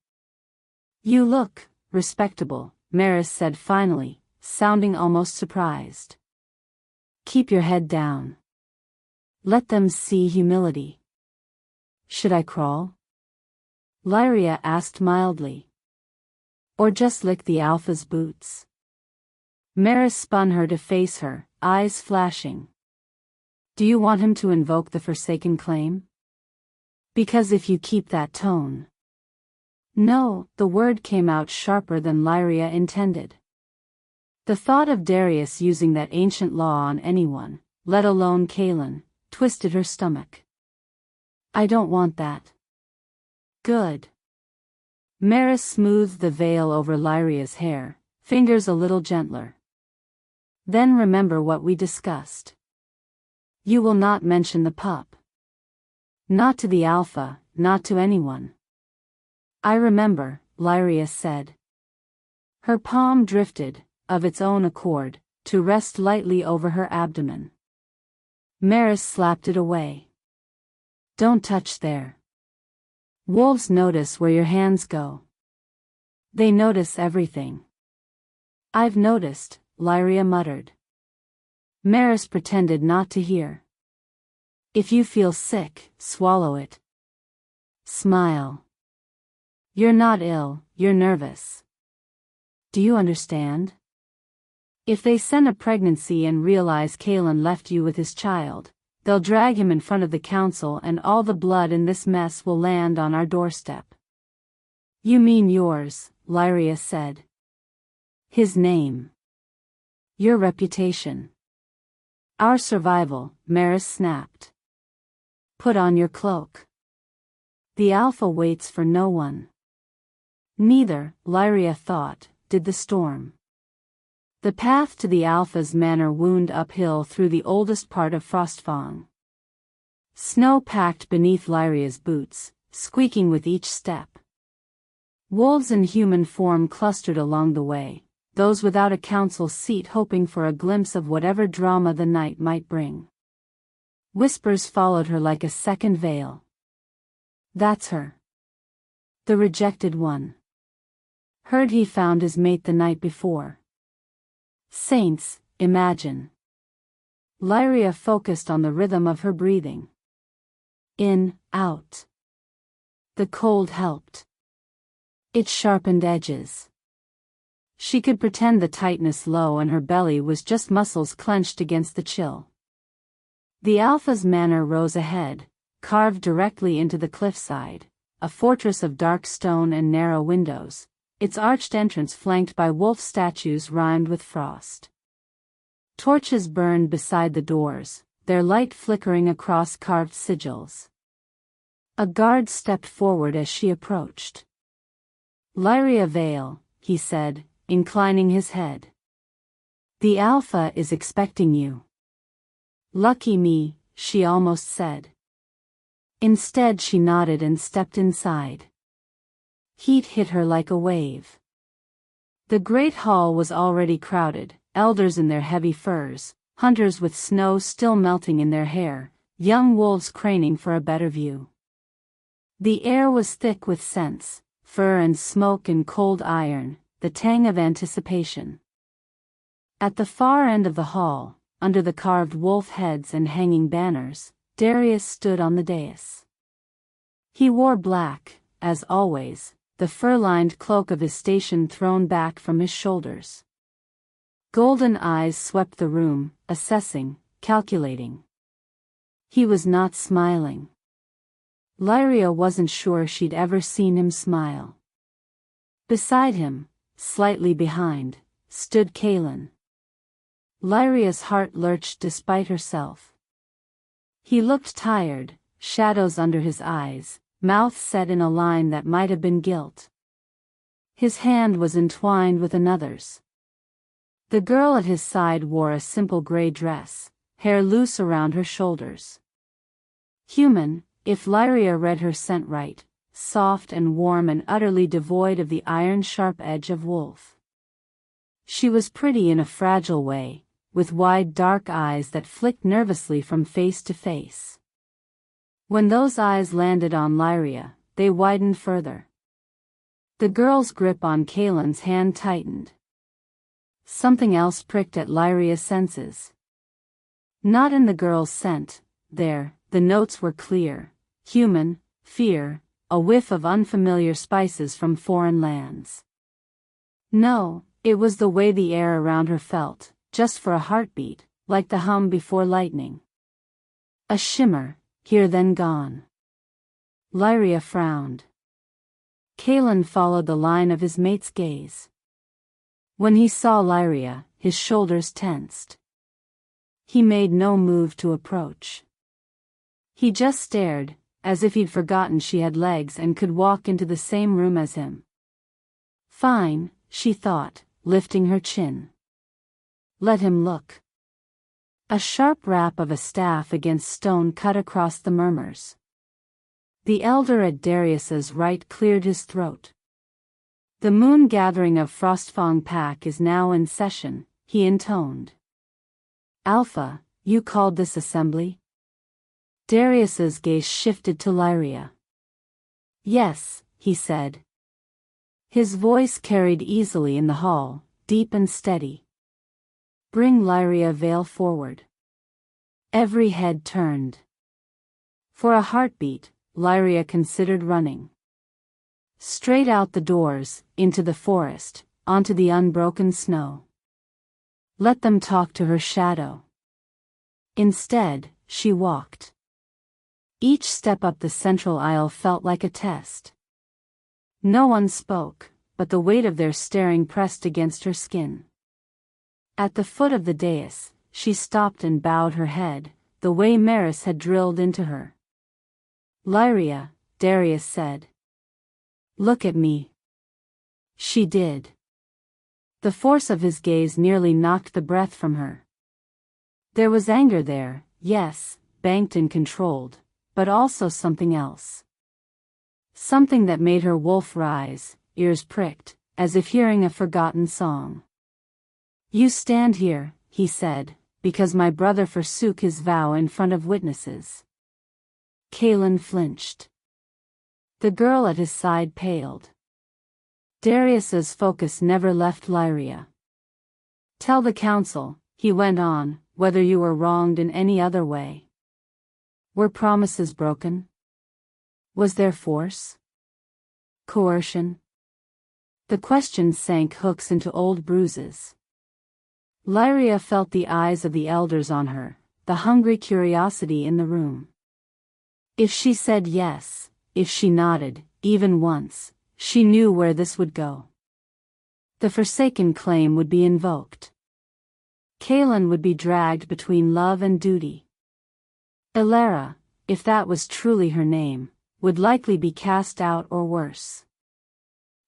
You look respectable, Maris said finally, sounding almost surprised. Keep your head down. Let them see humility. Should I crawl? Lyria asked mildly. Or just lick the alpha's boots? Maris spun her to face her, eyes flashing. Do you want him to invoke the Forsaken claim? Because if you keep that tone. No, the word came out sharper than Lyria intended. The thought of Darius using that ancient law on anyone, let alone Kaelin, twisted her stomach. I don't want that. Good. Maris smoothed the veil over Lyria's hair, fingers a little gentler. Then remember what we discussed. You will not mention the pup. Not to the alpha, not to anyone. I remember, Lyria said. Her palm drifted, of its own accord, to rest lightly over her abdomen. Maris slapped it away. Don't touch there. Wolves notice where your hands go. They notice everything. I've noticed, Lyria muttered. Maris pretended not to hear. If you feel sick, swallow it. Smile. You're not ill, you're nervous. Do you understand? If they send a pregnancy and realize Kaelin left you with his child, they'll drag him in front of the council and all the blood in this mess will land on our doorstep. You mean yours, Lyria said. His name. Your reputation. Our survival, Maris snapped. Put on your cloak. The alpha waits for no one. Neither, Lyria thought, did the storm. The path to the alpha's manor wound uphill through the oldest part of Frostfang. Snow packed beneath Lyria's boots, squeaking with each step. Wolves in human form clustered along the way, those without a council seat hoping for a glimpse of whatever drama the night might bring. Whispers followed her like a second veil. That's her. The rejected one. Heard he found his mate the night before. Saints, imagine. Lyria focused on the rhythm of her breathing. In, out. The cold helped. It sharpened edges. She could pretend the tightness low and her belly was just muscles clenched against the chill. The alpha's manor rose ahead, carved directly into the cliffside, a fortress of dark stone and narrow windows, its arched entrance flanked by wolf statues rimed with frost. Torches burned beside the doors, their light flickering across carved sigils. A guard stepped forward as she approached. Lyria Vale, he said, inclining his head. The alpha is expecting you. Lucky me, she almost said. Instead she nodded and stepped inside. Heat hit her like a wave. The great hall was already crowded, elders in their heavy furs, hunters with snow still melting in their hair, young wolves craning for a better view. The air was thick with scents, fur and smoke and cold iron, the tang of anticipation. At the far end of the hall, under the carved wolf heads and hanging banners, Darius stood on the dais. He wore black, as always, the fur-lined cloak of his station thrown back from his shoulders. Golden eyes swept the room, assessing, calculating. He was not smiling. Lyria wasn't sure she'd ever seen him smile. Beside him, slightly behind, stood Kaelin. Lyria's heart lurched despite herself. He looked tired, shadows under his eyes, mouth set in a line that might have been guilt. His hand was entwined with another's. The girl at his side wore a simple gray dress, hair loose around her shoulders. Human, if Lyria read her scent right, soft and warm and utterly devoid of the iron-sharp edge of wolf. She was pretty in a fragile way, with wide dark eyes that flicked nervously from face to face. When those eyes landed on Lyria, they widened further. The girl's grip on Kaelin's hand tightened. Something else pricked at Lyria's senses. Not in the girl's scent, there, the notes were clear, human, fear, a whiff of unfamiliar spices from foreign lands. No, it was the way the air around her felt, just for a heartbeat, like the hum before lightning. A shimmer, here then gone. Lyria frowned. Kaelin followed the line of his mate's gaze. When he saw Lyria, his shoulders tensed. He made no move to approach. He just stared, as if he'd forgotten she had legs and could walk into the same room as him. Fine, she thought, lifting her chin. Let him look. A sharp rap of a staff against stone cut across the murmurs. The elder at Darius's right cleared his throat. The moon gathering of Frostfang Pack is now in session, he intoned. Alpha, you called this assembly? Darius's gaze shifted to Lyria. Yes, he said. His voice carried easily in the hall, deep and steady. Bring Lyria Vale forward. Every head turned. For a heartbeat, Lyria considered running. Straight out the doors, into the forest, onto the unbroken snow. Let them talk to her shadow. Instead, she walked. Each step up the central aisle felt like a test. No one spoke, but the weight of their staring pressed against her skin. At the foot of the dais, she stopped and bowed her head, the way Maris had drilled into her. Lyria, Darius said. Look at me. She did. The force of his gaze nearly knocked the breath from her. There was anger there, yes, banked and controlled, but also something else. Something that made her wolf rise, ears pricked, as if hearing a forgotten song. You stand here, he said, because my brother forsook his vow in front of witnesses. Kaelin flinched. The girl at his side paled. Darius's focus never left Lyria. Tell the council, he went on, whether you were wronged in any other way. Were promises broken? Was there force? Coercion? The questions sank hooks into old bruises. Lyria felt the eyes of the elders on her, the hungry curiosity in the room. If she said yes, if she nodded, even once, she knew where this would go. The Forsaken claim would be invoked. Kaelin would be dragged between love and duty. Ilara, if that was truly her name, would likely be cast out or worse.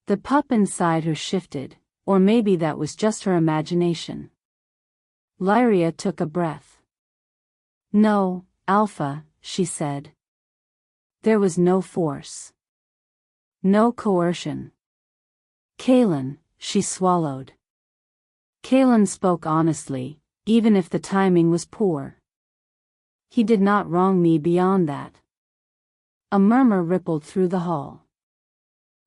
The pup inside her shifted, or maybe that was just her imagination. Lyria took a breath. No, Alpha, she said. There was no force. No coercion. Kaelin, she swallowed. Kaelin spoke honestly, even if the timing was poor. He did not wrong me beyond that. A murmur rippled through the hall.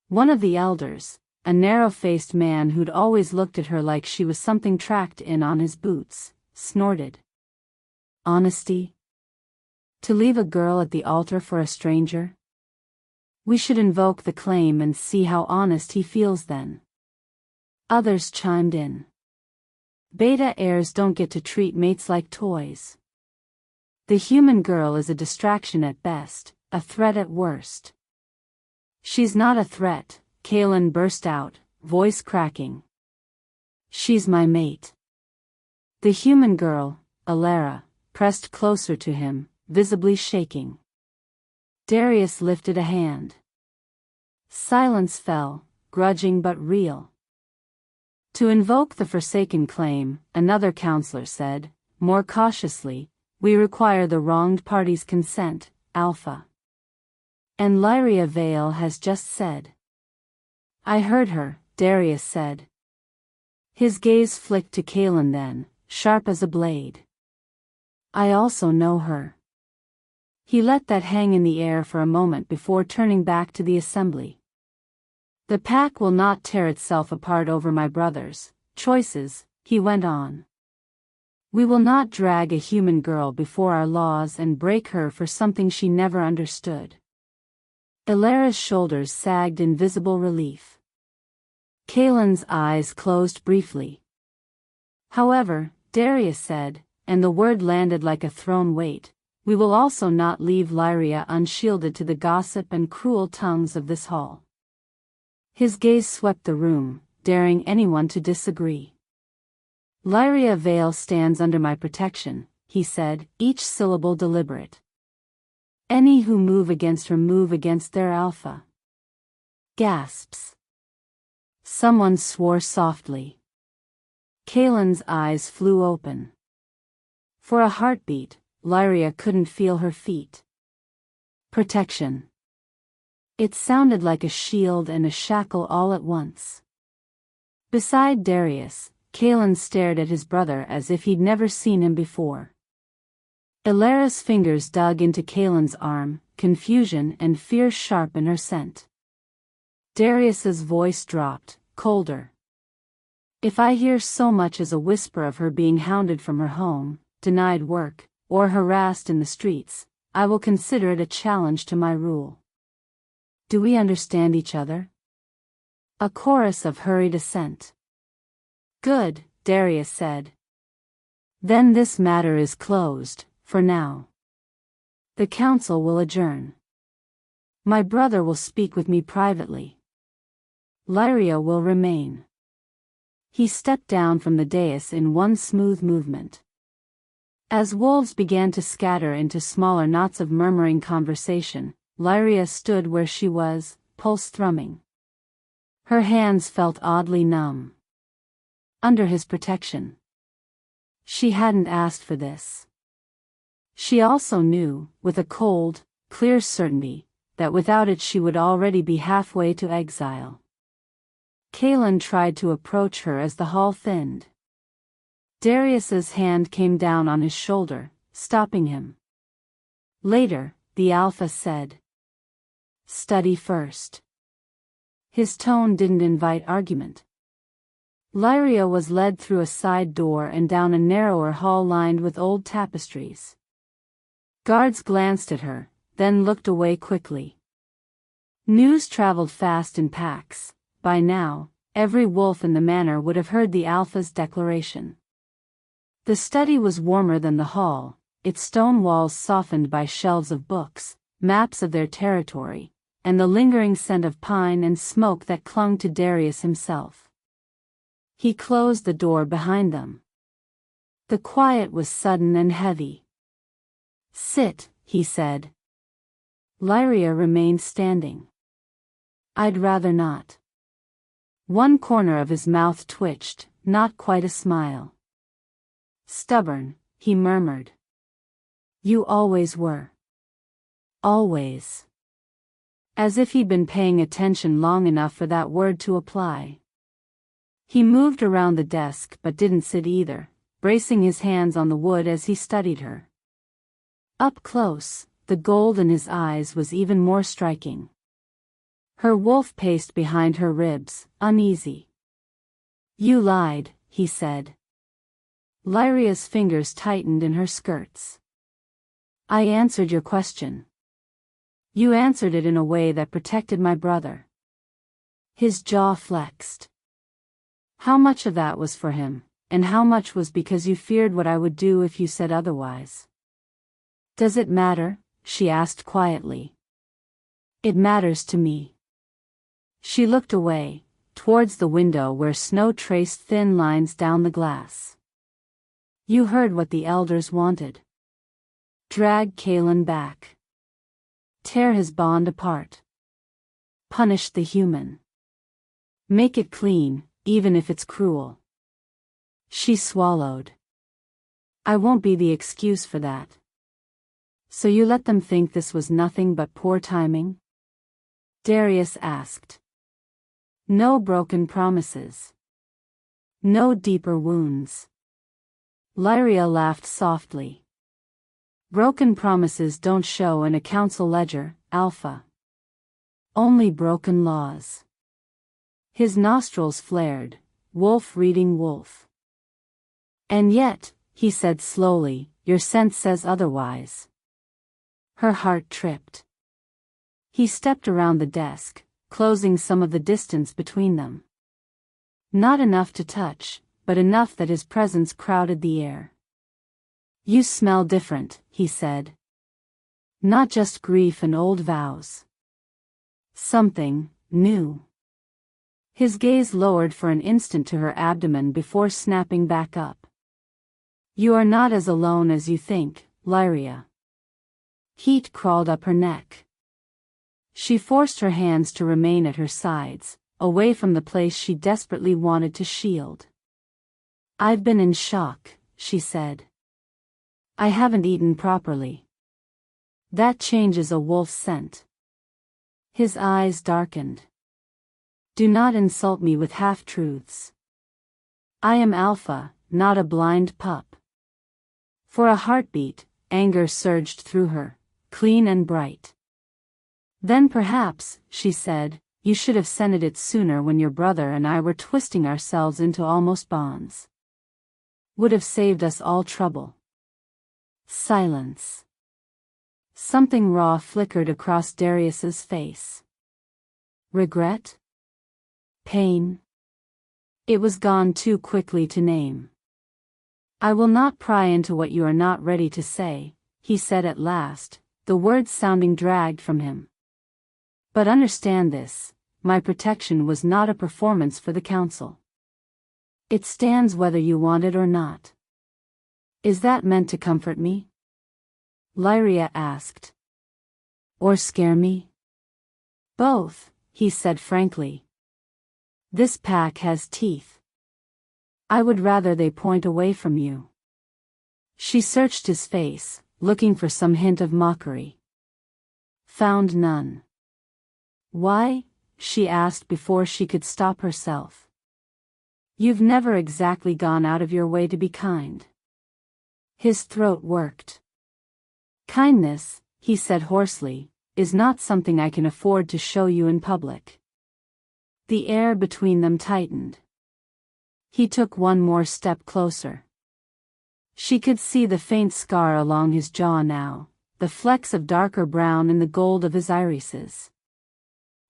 One of the elders, a narrow-faced man who'd always looked at her like she was something tracked in on his boots, snorted. Honesty? To leave a girl at the altar for a stranger? We should invoke the claim and see how honest he feels then. Others chimed in. Beta heirs don't get to treat mates like toys. The human girl is a distraction at best, a threat at worst. She's not a threat, Kaelin burst out, voice cracking. She's my mate. The human girl, Ilara, pressed closer to him, visibly shaking. Darius lifted a hand. Silence fell, grudging but real. To invoke the Forsaken claim, another counselor said, more cautiously, we require the wronged party's consent, Alpha. And Lyria Vale has just said. I heard her, Darius said. His gaze flicked to Kaelin then, sharp as a blade. I also know her. He let that hang in the air for a moment before turning back to the assembly. The pack will not tear itself apart over my brother's choices, he went on. We will not drag a human girl before our laws and break her for something she never understood. Illyria's shoulders sagged in visible relief. Kaelin's eyes closed briefly. However, Darius said, and the word landed like a thrown weight, we will also not leave Lyria unshielded to the gossip and cruel tongues of this hall. His gaze swept the room, daring anyone to disagree. Lyria Vale stands under my protection, he said, each syllable deliberate. Any who move against her move against their Alpha. Gasps. Someone swore softly. Kaelin's eyes flew open. For a heartbeat, Lyria couldn't feel her feet. Protection. It sounded like a shield and a shackle all at once. Beside Darius, Kaelin stared at his brother as if he'd never seen him before. Illyria's fingers dug into Kaelin's arm, confusion and fear sharp in her scent. Darius's voice dropped, colder. If I hear so much as a whisper of her being hounded from her home, denied work, or harassed in the streets, I will consider it a challenge to my rule. Do we understand each other? A chorus of hurried assent. Good, Darius said. Then this matter is closed, for now. The council will adjourn. My brother will speak with me privately. Lyria will remain. He stepped down from the dais in one smooth movement. As wolves began to scatter into smaller knots of murmuring conversation, Lyria stood where she was, pulse thrumming. Her hands felt oddly numb. Under his protection. She hadn't asked for this. She also knew, with a cold, clear certainty, that without it she would already be halfway to exile. Kaelin tried to approach her as the hall thinned. Darius's hand came down on his shoulder, stopping him. Later, the Alpha said. Study first. His tone didn't invite argument. Lyria was led through a side door and down a narrower hall lined with old tapestries. Guards glanced at her, then looked away quickly. News traveled fast in packs. By now, every wolf in the manor would have heard the Alpha's declaration. The study was warmer than the hall, its stone walls softened by shelves of books, maps of their territory, and the lingering scent of pine and smoke that clung to Darius himself. He closed the door behind them. The quiet was sudden and heavy. Sit, he said. Lyria remained standing. I'd rather not. One corner of his mouth twitched, not quite a smile. Stubborn, he murmured. You always were. Always. As if he'd been paying attention long enough for that word to apply. He moved around the desk but didn't sit either, bracing his hands on the wood as he studied her. Up close, the gold in his eyes was even more striking. Her wolf paced behind her ribs, uneasy. You lied, he said. Lyria's fingers tightened in her skirts. I answered your question. You answered it in a way that protected my brother. His jaw flexed. How much of that was for him, and how much was because you feared what I would do if you said otherwise? Does it matter? She asked quietly. It matters to me. She looked away, towards the window where snow traced thin lines down the glass. You heard what the elders wanted. Drag Kaelin back. Tear his bond apart. Punish the human. Make it clean, even if it's cruel. She swallowed. I won't be the excuse for that. So you let them think this was nothing but poor timing? Darius asked. No broken promises. No deeper wounds. Lyria laughed softly. Broken promises don't show in a council ledger, Alpha. Only broken laws. His nostrils flared, wolf reading wolf. And yet, he said slowly, your sense says otherwise. Her heart tripped. He stepped around the desk, closing some of the distance between them. Not enough to touch, but enough that his presence crowded the air. You smell different, he said. Not just grief and old vows. Something new. His gaze lowered for an instant to her abdomen before snapping back up. You are not as alone as you think, Lyria. Heat crawled up her neck. She forced her hands to remain at her sides, away from the place she desperately wanted to shield. I've been in shock, she said. I haven't eaten properly. That changes a wolf's scent. His eyes darkened. Do not insult me with half-truths. I am Alpha, not a blind pup. For a heartbeat, anger surged through her, clean and bright. Then perhaps, she said, you should have scented it sooner when your brother and I were twisting ourselves into almost bonds. Would have saved us all trouble. Silence. Something raw flickered across Darius's face. Regret? Pain? It was gone too quickly to name. I will not pry into what you are not ready to say, he said at last, the words sounding dragged from him. But understand this, my protection was not a performance for the council. It stands whether you want it or not. Is that meant to comfort me? Lyria asked. Or scare me? Both, he said frankly. This pack has teeth. I would rather they point away from you. She searched his face, looking for some hint of mockery. Found none. Why? She asked before she could stop herself. You've never exactly gone out of your way to be kind. His throat worked. Kindness, he said hoarsely, is not something I can afford to show you in public. The air between them tightened. He took one more step closer. She could see the faint scar along his jaw now, the flecks of darker brown in the gold of his irises.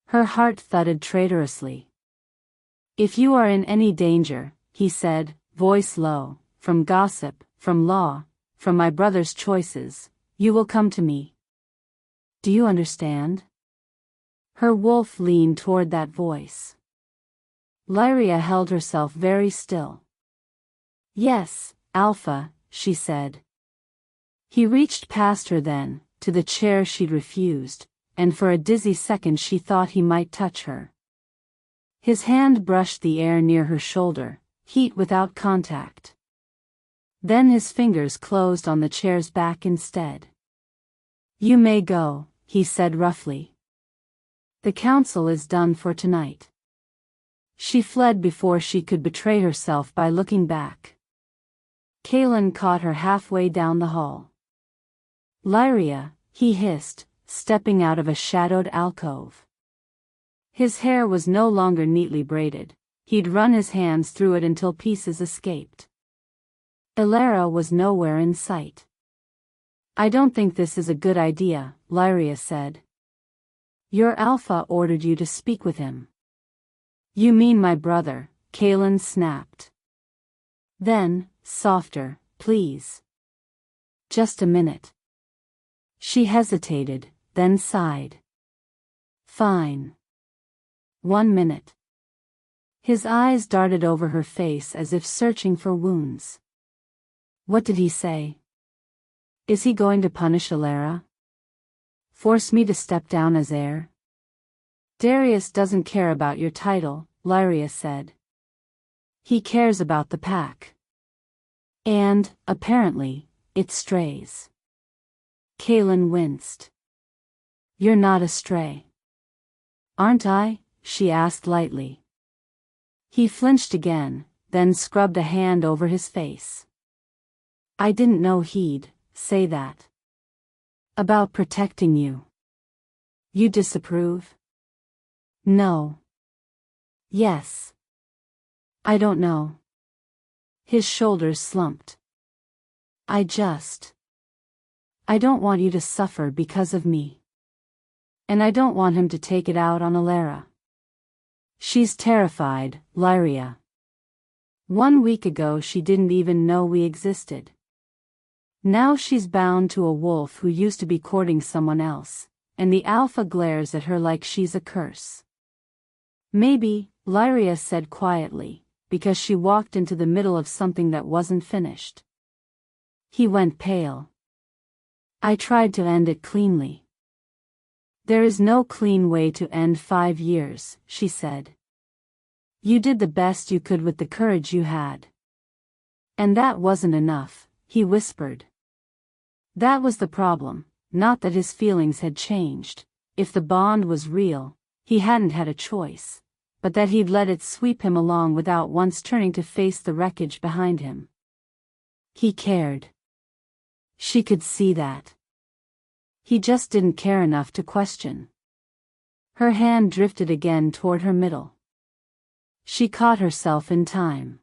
Her heart thudded traitorously. If you are in any danger, he said, voice low, from gossip, from law, from my brother's choices, you will come to me. Do you understand? Her wolf leaned toward that voice. Lyria held herself very still. Yes, Alpha, she said. He reached past her then, to the chair she'd refused, and for a dizzy second she thought he might touch her. His hand brushed the air near her shoulder, heat without contact. Then his fingers closed on the chair's back instead. You may go, he said roughly. The council is done for tonight. She fled before she could betray herself by looking back. Kaelin caught her halfway down the hall. Lyria, he hissed, stepping out of a shadowed alcove. His hair was no longer neatly braided, he'd run his hands through it until pieces escaped. Elara was nowhere in sight. I don't think this is a good idea, Lyria said. Your Alpha ordered you to speak with him. You mean my brother, Kaelin snapped. Then, softer, please. Just a minute. She hesitated, then sighed. Fine. 1 minute. His eyes darted over her face as if searching for wounds. What did he say? Is he going to punish Elara? Force me to step down as heir? Darius doesn't care about your title, Lyria said. He cares about the pack. And, apparently, it strays. Kaelin winced. You're not a stray. Aren't I? She asked lightly. He flinched again, then scrubbed a hand over his face. I didn't know he'd say that. About protecting you. You disapprove? No. Yes. I don't know. His shoulders slumped. I don't want you to suffer because of me. And I don't want him to take it out on Alara. She's terrified, Lyria. 1 week ago she didn't even know we existed. Now she's bound to a wolf who used to be courting someone else, and the alpha glares at her like she's a curse. Maybe, Lyria said quietly, because she walked into the middle of something that wasn't finished. He went pale. I tried to end it cleanly. There is no clean way to end 5 years, she said. You did the best you could with the courage you had. And that wasn't enough, he whispered. That was the problem, not that his feelings had changed. If the bond was real, he hadn't had a choice, but that he'd let it sweep him along without once turning to face the wreckage behind him. He cared. She could see that. He just didn't care enough to question. Her hand drifted again toward her middle. She caught herself in time.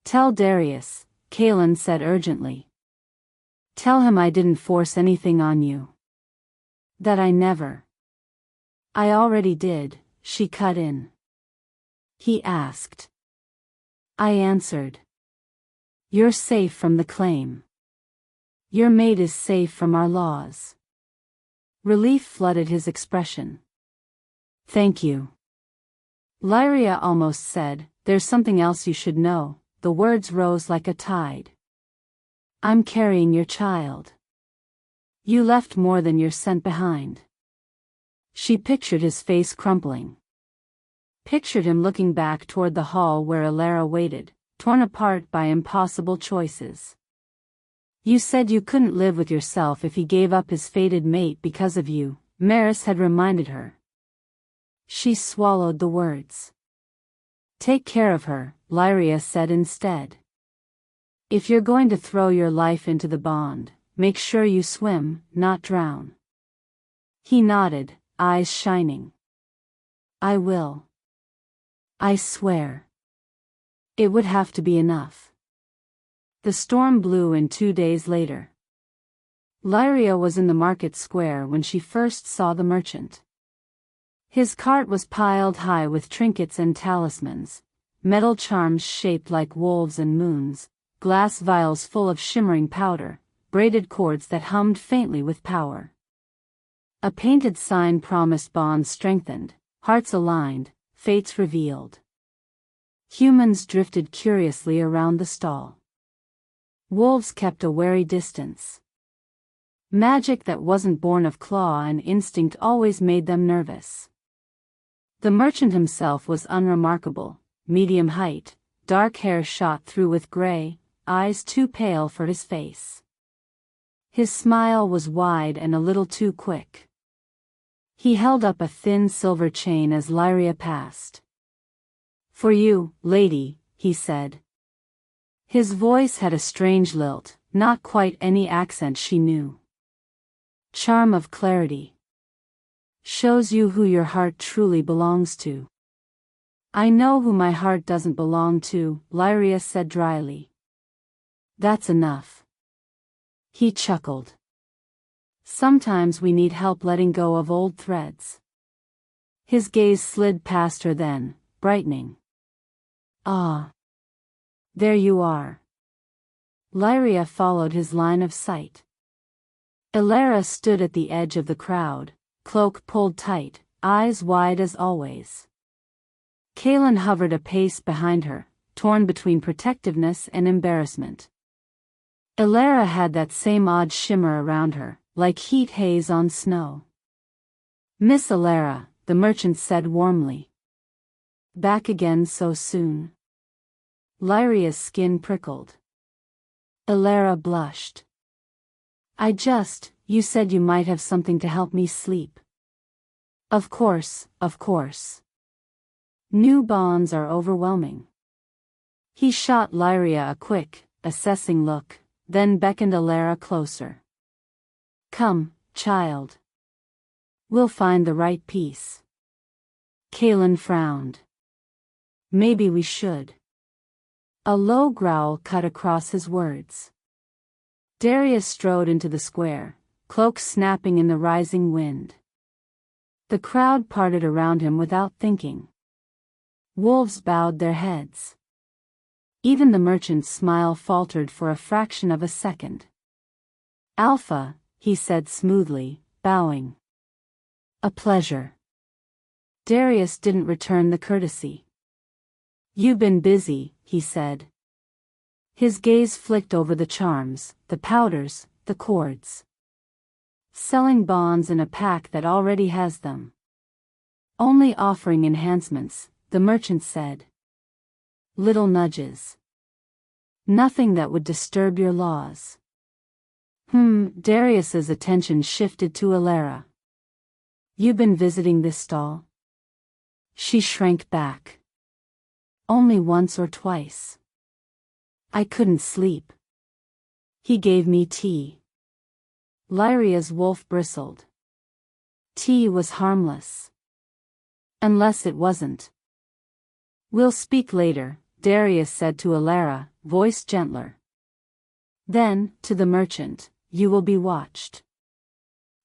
Tell Darius, Kaelin said urgently. Tell him I didn't force anything on you. That I never. I already did, she cut in. He asked. I answered. You're safe from the claim. Your mate is safe from our laws. Relief flooded his expression. Thank you. Lyria almost said, there's something else you should know. The words rose like a tide. I'm carrying your child. You left more than you're sent behind. She pictured his face crumpling. Pictured him looking back toward the hall where Alara waited, torn apart by impossible choices. You said you couldn't live with yourself if he gave up his fated mate because of you, Maris had reminded her. She swallowed the words. Take care of her, Lyria said instead. If you're going to throw your life into the bond, make sure you swim, not drown. He nodded, eyes shining. I will. I swear. It would have to be enough. The storm blew in 2 days later. Lyria was in the market square when she first saw the merchant. His cart was piled high with trinkets and talismans, metal charms shaped like wolves and moons, glass vials full of shimmering powder, braided cords that hummed faintly with power. A painted sign promised bonds strengthened, hearts aligned, fates revealed. Humans drifted curiously around the stall. Wolves kept a wary distance. Magic that wasn't born of claw and instinct always made them nervous. The merchant himself was unremarkable, medium height, dark hair shot through with gray, eyes too pale for his face. His smile was wide and a little too quick. He held up a thin silver chain as Lyria passed. For you, lady, he said. His voice had a strange lilt, not quite any accent she knew. Charm of clarity. Shows you who your heart truly belongs to. I know who my heart doesn't belong to, Lyria said dryly. That's enough. He chuckled. Sometimes we need help letting go of old threads. His gaze slid past her then, brightening. Ah. There you are. Lyria followed his line of sight. Alara stood at the edge of the crowd, cloak pulled tight, eyes wide as always. Kaelin hovered a pace behind her, torn between protectiveness and embarrassment. Alara had that same odd shimmer around her, like heat haze on snow. Miss Alara, the merchant said warmly. Back again so soon? Lyria's skin prickled. Ilara blushed. You said you might have something to help me sleep. Of course, of course. New bonds are overwhelming. He shot Lyria a quick, assessing look, then beckoned Ilara closer. Come, child. We'll find the right piece. Kaelin frowned. Maybe we should. A low growl cut across his words. Darius strode into the square, cloak snapping in the rising wind. The crowd parted around him without thinking. Wolves bowed their heads. Even the merchant's smile faltered for a fraction of a second. Alpha, he said smoothly, bowing. A pleasure. Darius didn't return the courtesy. You've been busy, he said. His gaze flicked over the charms, the powders, the cords. Selling bonds in a pack that already has them. Only offering enhancements, the merchant said. Little nudges. Nothing that would disturb your laws. Darius's attention shifted to Ilara. You been visiting this stall? She shrank back. Only once or twice. I couldn't sleep. He gave me tea. Lyria's wolf bristled. Tea was harmless. Unless it wasn't. We'll speak later, Darius said to Ilara, voice gentler. Then, to the merchant, you will be watched.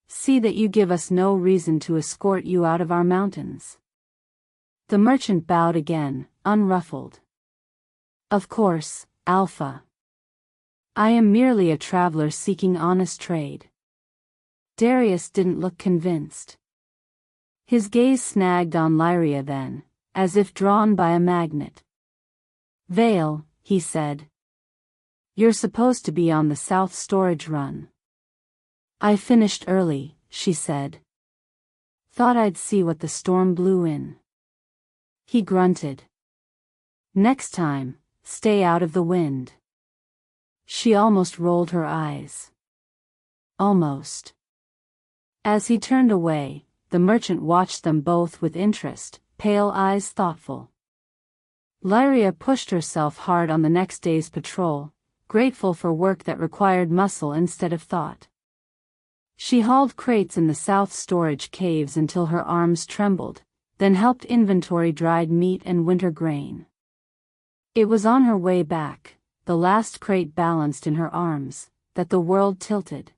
See that you give us no reason to escort you out of our mountains. The merchant bowed again, unruffled. Of course, Alpha. I am merely a traveler seeking honest trade. Darius didn't look convinced. His gaze snagged on Lyria then, as if drawn by a magnet. Vale, he said. You're supposed to be on the south storage run. I finished early, she said. Thought I'd see what the storm blew in. He grunted. Next time, stay out of the wind. She almost rolled her eyes. Almost. As he turned away, the merchant watched them both with interest, pale eyes thoughtful. Lyria pushed herself hard on the next day's patrol, grateful for work that required muscle instead of thought. She hauled crates in the south storage caves until her arms trembled, then helped inventory dried meat and winter grain. It was on her way back, the last crate balanced in her arms, that the world tilted.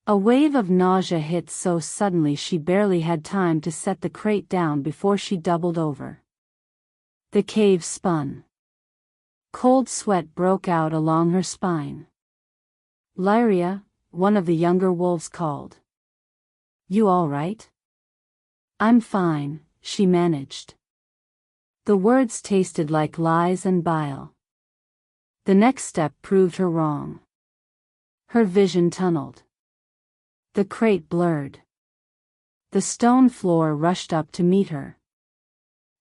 A wave of nausea hit so suddenly she barely had time to set the crate down before she doubled over. The cave spun. Cold sweat broke out along her spine. Lyria, one of the younger wolves called. You all right? I'm fine, she managed. The words tasted like lies and bile. The next step proved her wrong. Her vision tunneled. The crate blurred. The stone floor rushed up to meet her.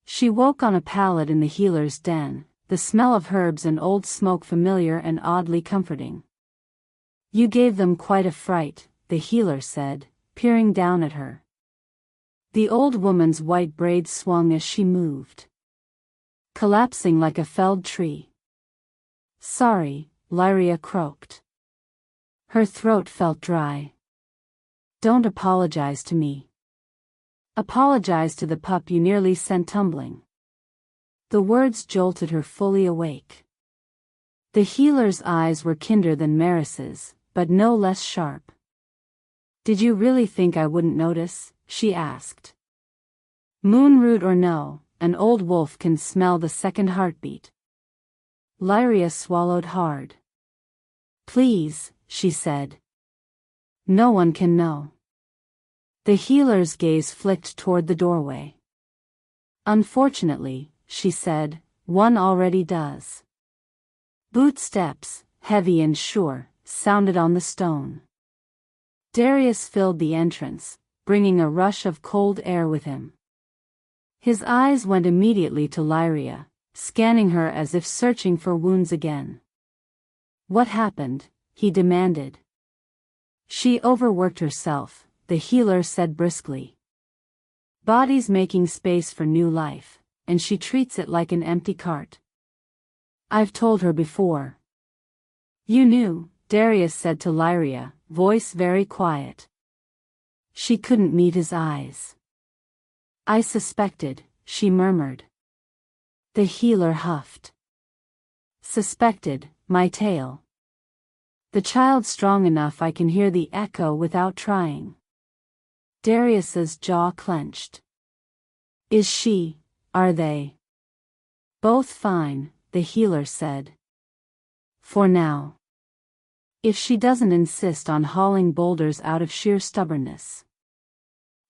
She woke on a pallet in the healer's den, the smell of herbs and old smoke familiar and oddly comforting. You gave them quite a fright, the healer said, peering down at her. The old woman's white braids swung as she moved. Collapsing like a felled tree. Sorry, Lyria croaked. Her throat felt dry. Don't apologize to me. Apologize to the pup you nearly sent tumbling. The words jolted her fully awake. The healer's eyes were kinder than Maris's, but no less sharp. Did you really think I wouldn't notice? She asked. Moonroot or no, an old wolf can smell the second heartbeat. Lyria swallowed hard. Please, she said. No one can know. The healer's gaze flicked toward the doorway. Unfortunately, she said, one already does. Bootsteps, heavy and sure, sounded on the stone. Darius filled the entrance, bringing a rush of cold air with him. His eyes went immediately to Lyria, scanning her as if searching for wounds again. What happened? He demanded. She overworked herself, the healer said briskly. Body's making space for new life, and she treats it like an empty cart. I've told her before. You knew, Darius said to Lyria, voice very quiet. She couldn't meet his eyes. I suspected, she murmured. The healer huffed. Suspected, my tale. The child's strong enough I can hear the echo without trying. Darius's jaw clenched. Is she, are they? Both fine, the healer said. For now. If she doesn't insist on hauling boulders out of sheer stubbornness.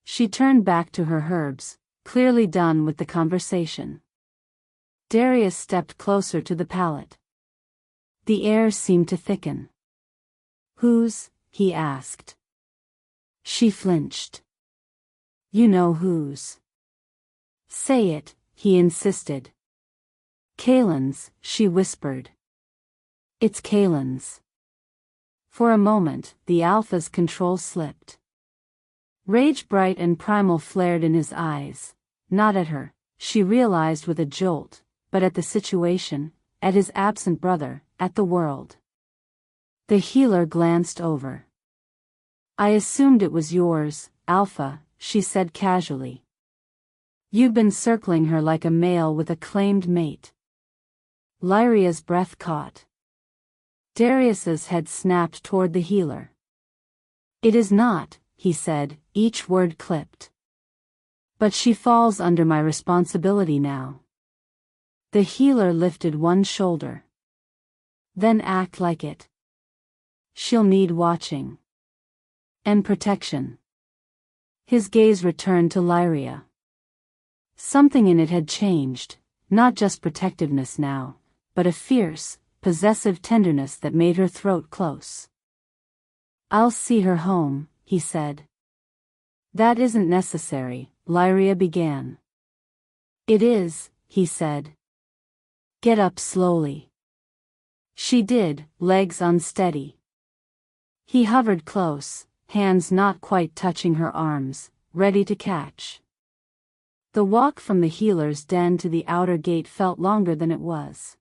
She turned back to her herbs, clearly done with the conversation. Darius stepped closer to the pallet. The air seemed to thicken. Whose? He asked. She flinched. You know whose. Say it, he insisted. Kalen's, she whispered. It's Kalen's. For a moment, the Alpha's control slipped. Rage bright and primal flared in his eyes, not at her, she realized with a jolt, but at the situation, at his absent brother, at the world. The healer glanced over. I assumed it was yours, Alpha, she said casually. You've been circling her like a male with a claimed mate. Lyria's breath caught. Darius's head snapped toward the healer. It is not, he said, each word clipped. But she falls under my responsibility now. The healer lifted one shoulder. Then act like it. She'll need watching. And protection. His gaze returned to Lyria. Something in it had changed, not just protectiveness now, but a fierce, possessive tenderness that made her throat close. I'll see her home, he said. That isn't necessary, Lyria began. It is, he said. Get up slowly. She did, legs unsteady. He hovered close, hands not quite touching her arms, ready to catch. The walk from the healer's den to the outer gate felt longer than it was.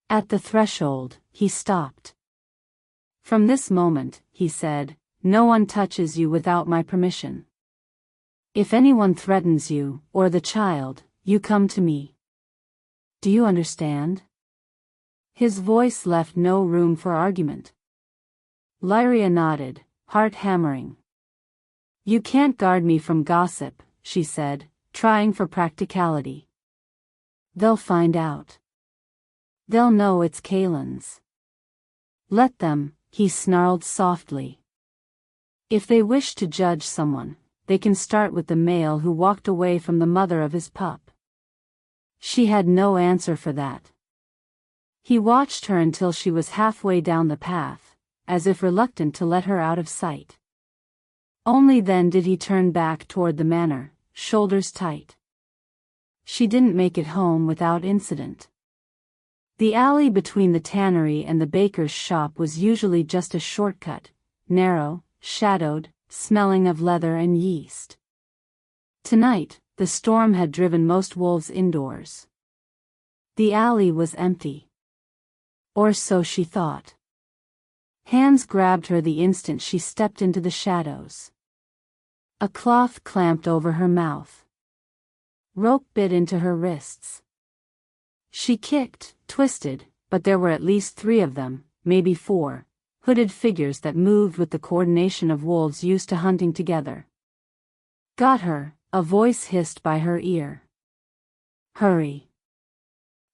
At the threshold, he stopped. From this moment, he said, no one touches you without my permission. If anyone threatens you, or the child, you come to me. Do you understand? His voice left no room for argument. Lyria nodded, heart hammering. You can't guard me from gossip, she said, trying for practicality. They'll find out. They'll know it's Kalen's. Let them, he snarled softly. If they wish to judge someone, they can start with the male who walked away from the mother of his pup. She had no answer for that. He watched her until she was halfway down the path, as if reluctant to let her out of sight. Only then did he turn back toward the manor, shoulders tight. She didn't make it home without incident. The alley between the tannery and the baker's shop was usually just a shortcut, narrow, shadowed, smelling of leather and yeast. Tonight, the storm had driven most wolves indoors. The alley was empty. Or so she thought. Hands grabbed her the instant she stepped into the shadows. A cloth clamped over her mouth. Rope bit into her wrists. She kicked, twisted, but there were at least 3 of them, maybe 4, hooded figures that moved with the coordination of wolves used to hunting together. Got her, a voice hissed by her ear. Hurry.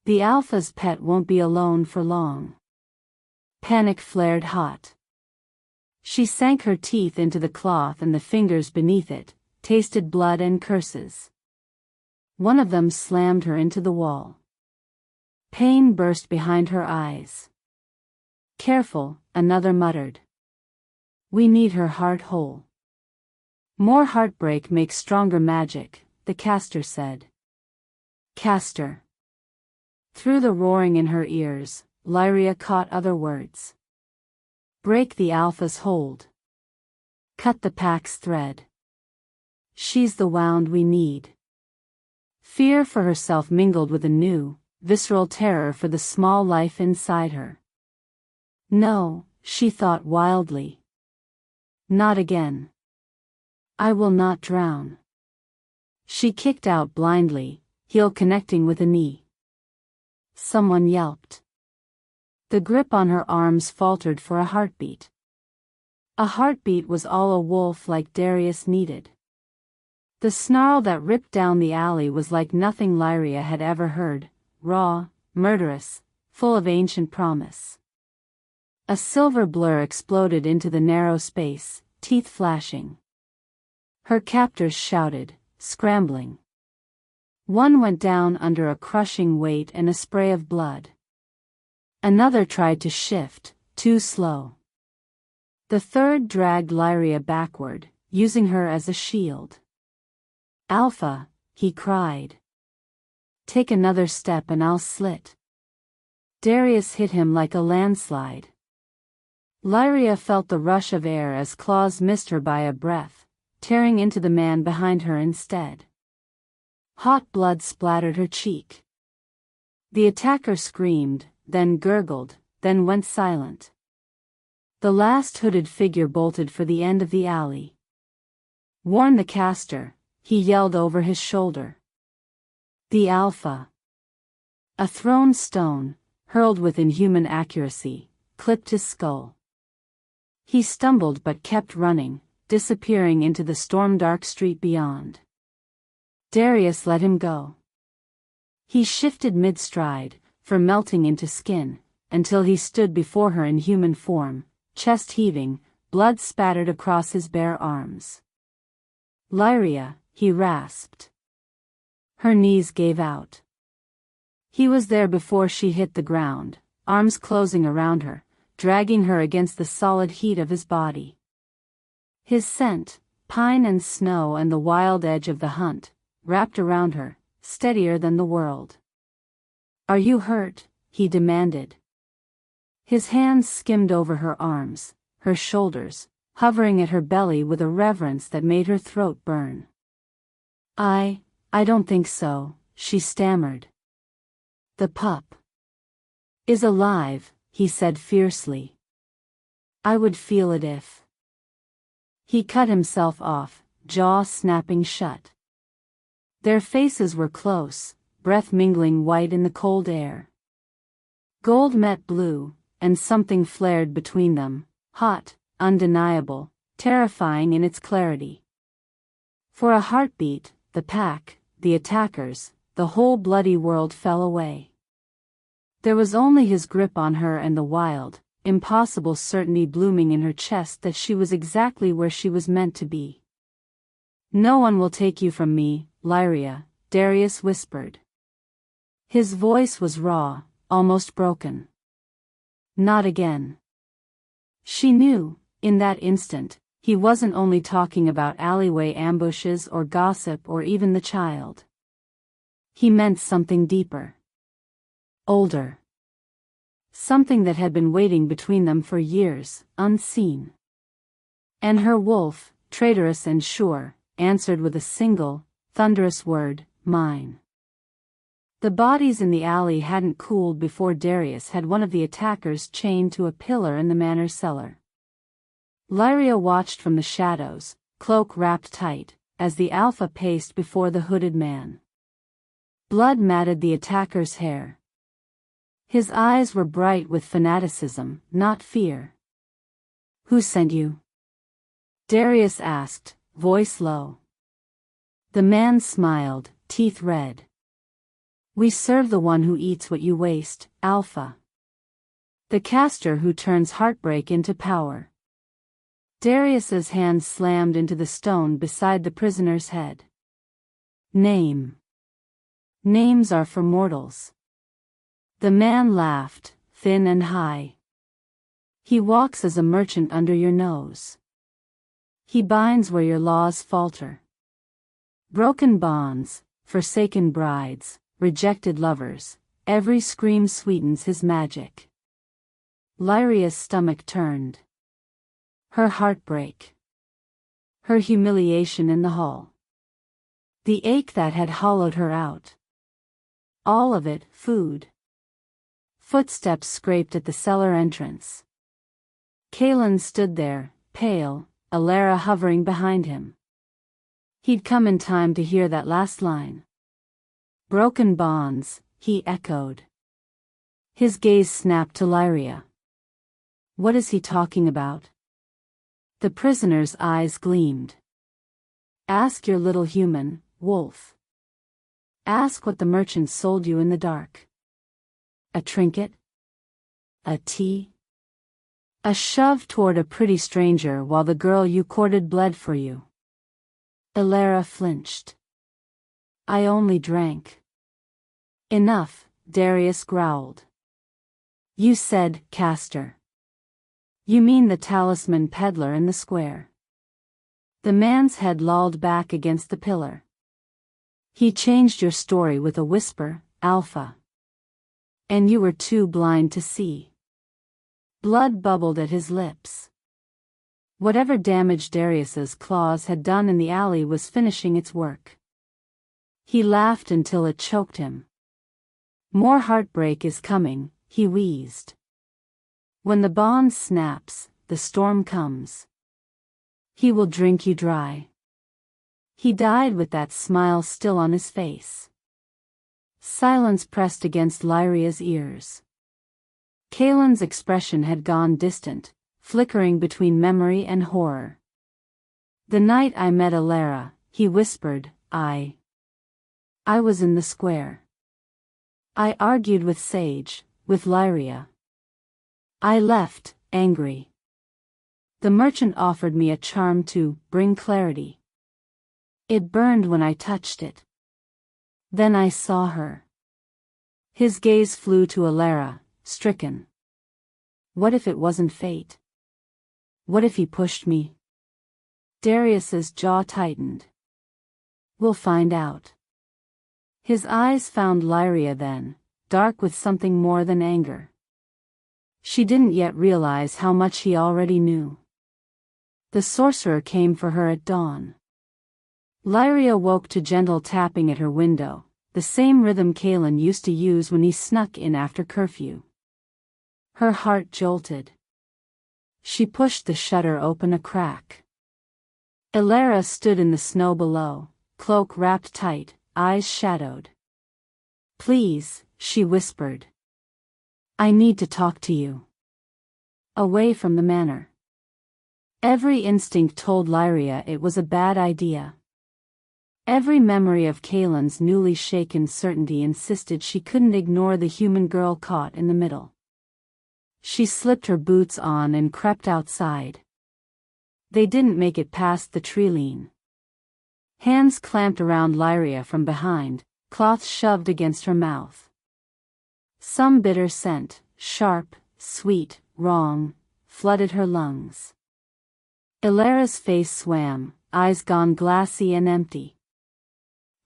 The Alpha's pet won't be alone for long. Panic flared hot. She sank her teeth into the cloth and the fingers beneath it, tasted blood and curses. One of them slammed her into the wall. Pain burst behind her eyes. Careful, another muttered. We need her heart whole. More heartbreak makes stronger magic, the caster said. Caster. Through the roaring in her ears, Lyria caught other words. Break the Alpha's hold. Cut the pack's thread. She's the wound we need. Fear for herself mingled with a new, visceral terror for the small life inside her. No, she thought wildly. Not again. I will not drown. She kicked out blindly, heel connecting with a knee. Someone yelped. The grip on her arms faltered for a heartbeat. A heartbeat was all a wolf like Darius needed. The snarl that ripped down the alley was like nothing Lyria had ever heard, raw, murderous, full of ancient promise. A silver blur exploded into the narrow space, teeth flashing. Her captors shouted, scrambling. One went down under a crushing weight and a spray of blood. Another tried to shift, too slow. The third dragged Lyria backward, using her as a shield. Alpha, he cried. Take another step and I'll slit. Darius hit him like a landslide. Lyria felt the rush of air as claws missed her by a breath, tearing into the man behind her instead. Hot blood splattered her cheek. The attacker screamed, then gurgled, then went silent. The last hooded figure bolted for the end of the alley. Warn the caster, he yelled over his shoulder. The Alpha. A thrown stone, hurled with inhuman accuracy, clipped his skull. He stumbled but kept running, disappearing into the storm-dark street beyond. Darius let him go. He shifted mid-stride, from melting into skin, until he stood before her in human form, chest heaving, blood spattered across his bare arms. Lyria, he rasped. Her knees gave out. He was there before she hit the ground, arms closing around her, dragging her against the solid heat of his body. His scent, pine and snow and the wild edge of the hunt, wrapped around her, steadier than the world. Are you hurt? He demanded. His hands skimmed over her arms, her shoulders, hovering at her belly with a reverence that made her throat burn. I don't think so, she stammered. The pup is alive, he said fiercely. I would feel it if. He cut himself off, jaw snapping shut. Their faces were close, breath mingling white in the cold air. Gold met blue, and something flared between them, hot, undeniable, terrifying in its clarity. For a heartbeat, the pack, the attackers, the whole bloody world fell away. There was only his grip on her and the wild, impossible certainty blooming in her chest that she was exactly where she was meant to be. No one will take you from me, Lyria, Darius whispered. His voice was raw, almost broken. Not again. She knew, in that instant, he wasn't only talking about alleyway ambushes or gossip or even the child. He meant something deeper. Older. Something that had been waiting between them for years, unseen. And her wolf, traitorous and sure, answered with a single, thunderous word, mine. The bodies in the alley hadn't cooled before Darius had one of the attackers chained to a pillar in the manor cellar. Lyria watched from the shadows, cloak wrapped tight, as the Alpha paced before the hooded man. Blood matted the attacker's hair. His eyes were bright with fanaticism, not fear. Who sent you? Darius asked, voice low. The man smiled, teeth red. We serve the one who eats what you waste, Alpha. The caster who turns heartbreak into power. Darius's hand slammed into the stone beside the prisoner's head. Name. Names are for mortals. The man laughed, thin and high. He walks as a merchant under your nose. He binds where your laws falter. Broken bonds, forsaken brides, rejected lovers, every scream sweetens his magic. Lyria's stomach turned. Her heartbreak. Her humiliation in the hall. The ache that had hollowed her out. All of it, food. Footsteps scraped at the cellar entrance. Kalen stood there, pale, Alara hovering behind him. He'd come in time to hear that last line. Broken bonds, he echoed. His gaze snapped to Lyria. What is he talking about? The prisoner's eyes gleamed. Ask your little human, wolf. Ask what the merchant sold you in the dark. A trinket? A tea? A shove toward a pretty stranger while the girl you courted bled for you. Alara flinched. I only drank. Enough, Darius growled. You said, caster. You mean the talisman peddler in the square. The man's head lolled back against the pillar. He changed your story with a whisper, Alpha. And you were too blind to see. Blood bubbled at his lips. Whatever damage Darius's claws had done in the alley was finishing its work. He laughed until it choked him. More heartbreak is coming, he wheezed. When the bond snaps, the storm comes. He will drink you dry. He died with that smile still on his face. Silence pressed against Lyria's ears. Kalen's expression had gone distant, flickering between memory and horror. The night I met Alara, he whispered, I was in the square. I argued with Sage, with Lyria. I left, angry. The merchant offered me a charm to bring clarity. It burned when I touched it. Then I saw her. His gaze flew to Alara, stricken. What if it wasn't fate? What if he pushed me? Darius's jaw tightened. We'll find out. His eyes found Lyria then, dark with something more than anger. She didn't yet realize how much he already knew. The sorcerer came for her at dawn. Lyria woke to gentle tapping at her window, the same rhythm Kalen used to use when he snuck in after curfew. Her heart jolted. She pushed the shutter open a crack. Alara stood in the snow below, cloak wrapped tight, eyes shadowed. Please, she whispered. I need to talk to you. Away from the manor. Every instinct told Lyria it was a bad idea. Every memory of Kalen's newly shaken certainty insisted she couldn't ignore the human girl caught in the middle. She slipped her boots on and crept outside. They didn't make it past the tree lean. Hands clamped around Lyria from behind, cloth shoved against her mouth. Some bitter scent, sharp, sweet, wrong, flooded her lungs. Alara's face swam, eyes gone glassy and empty.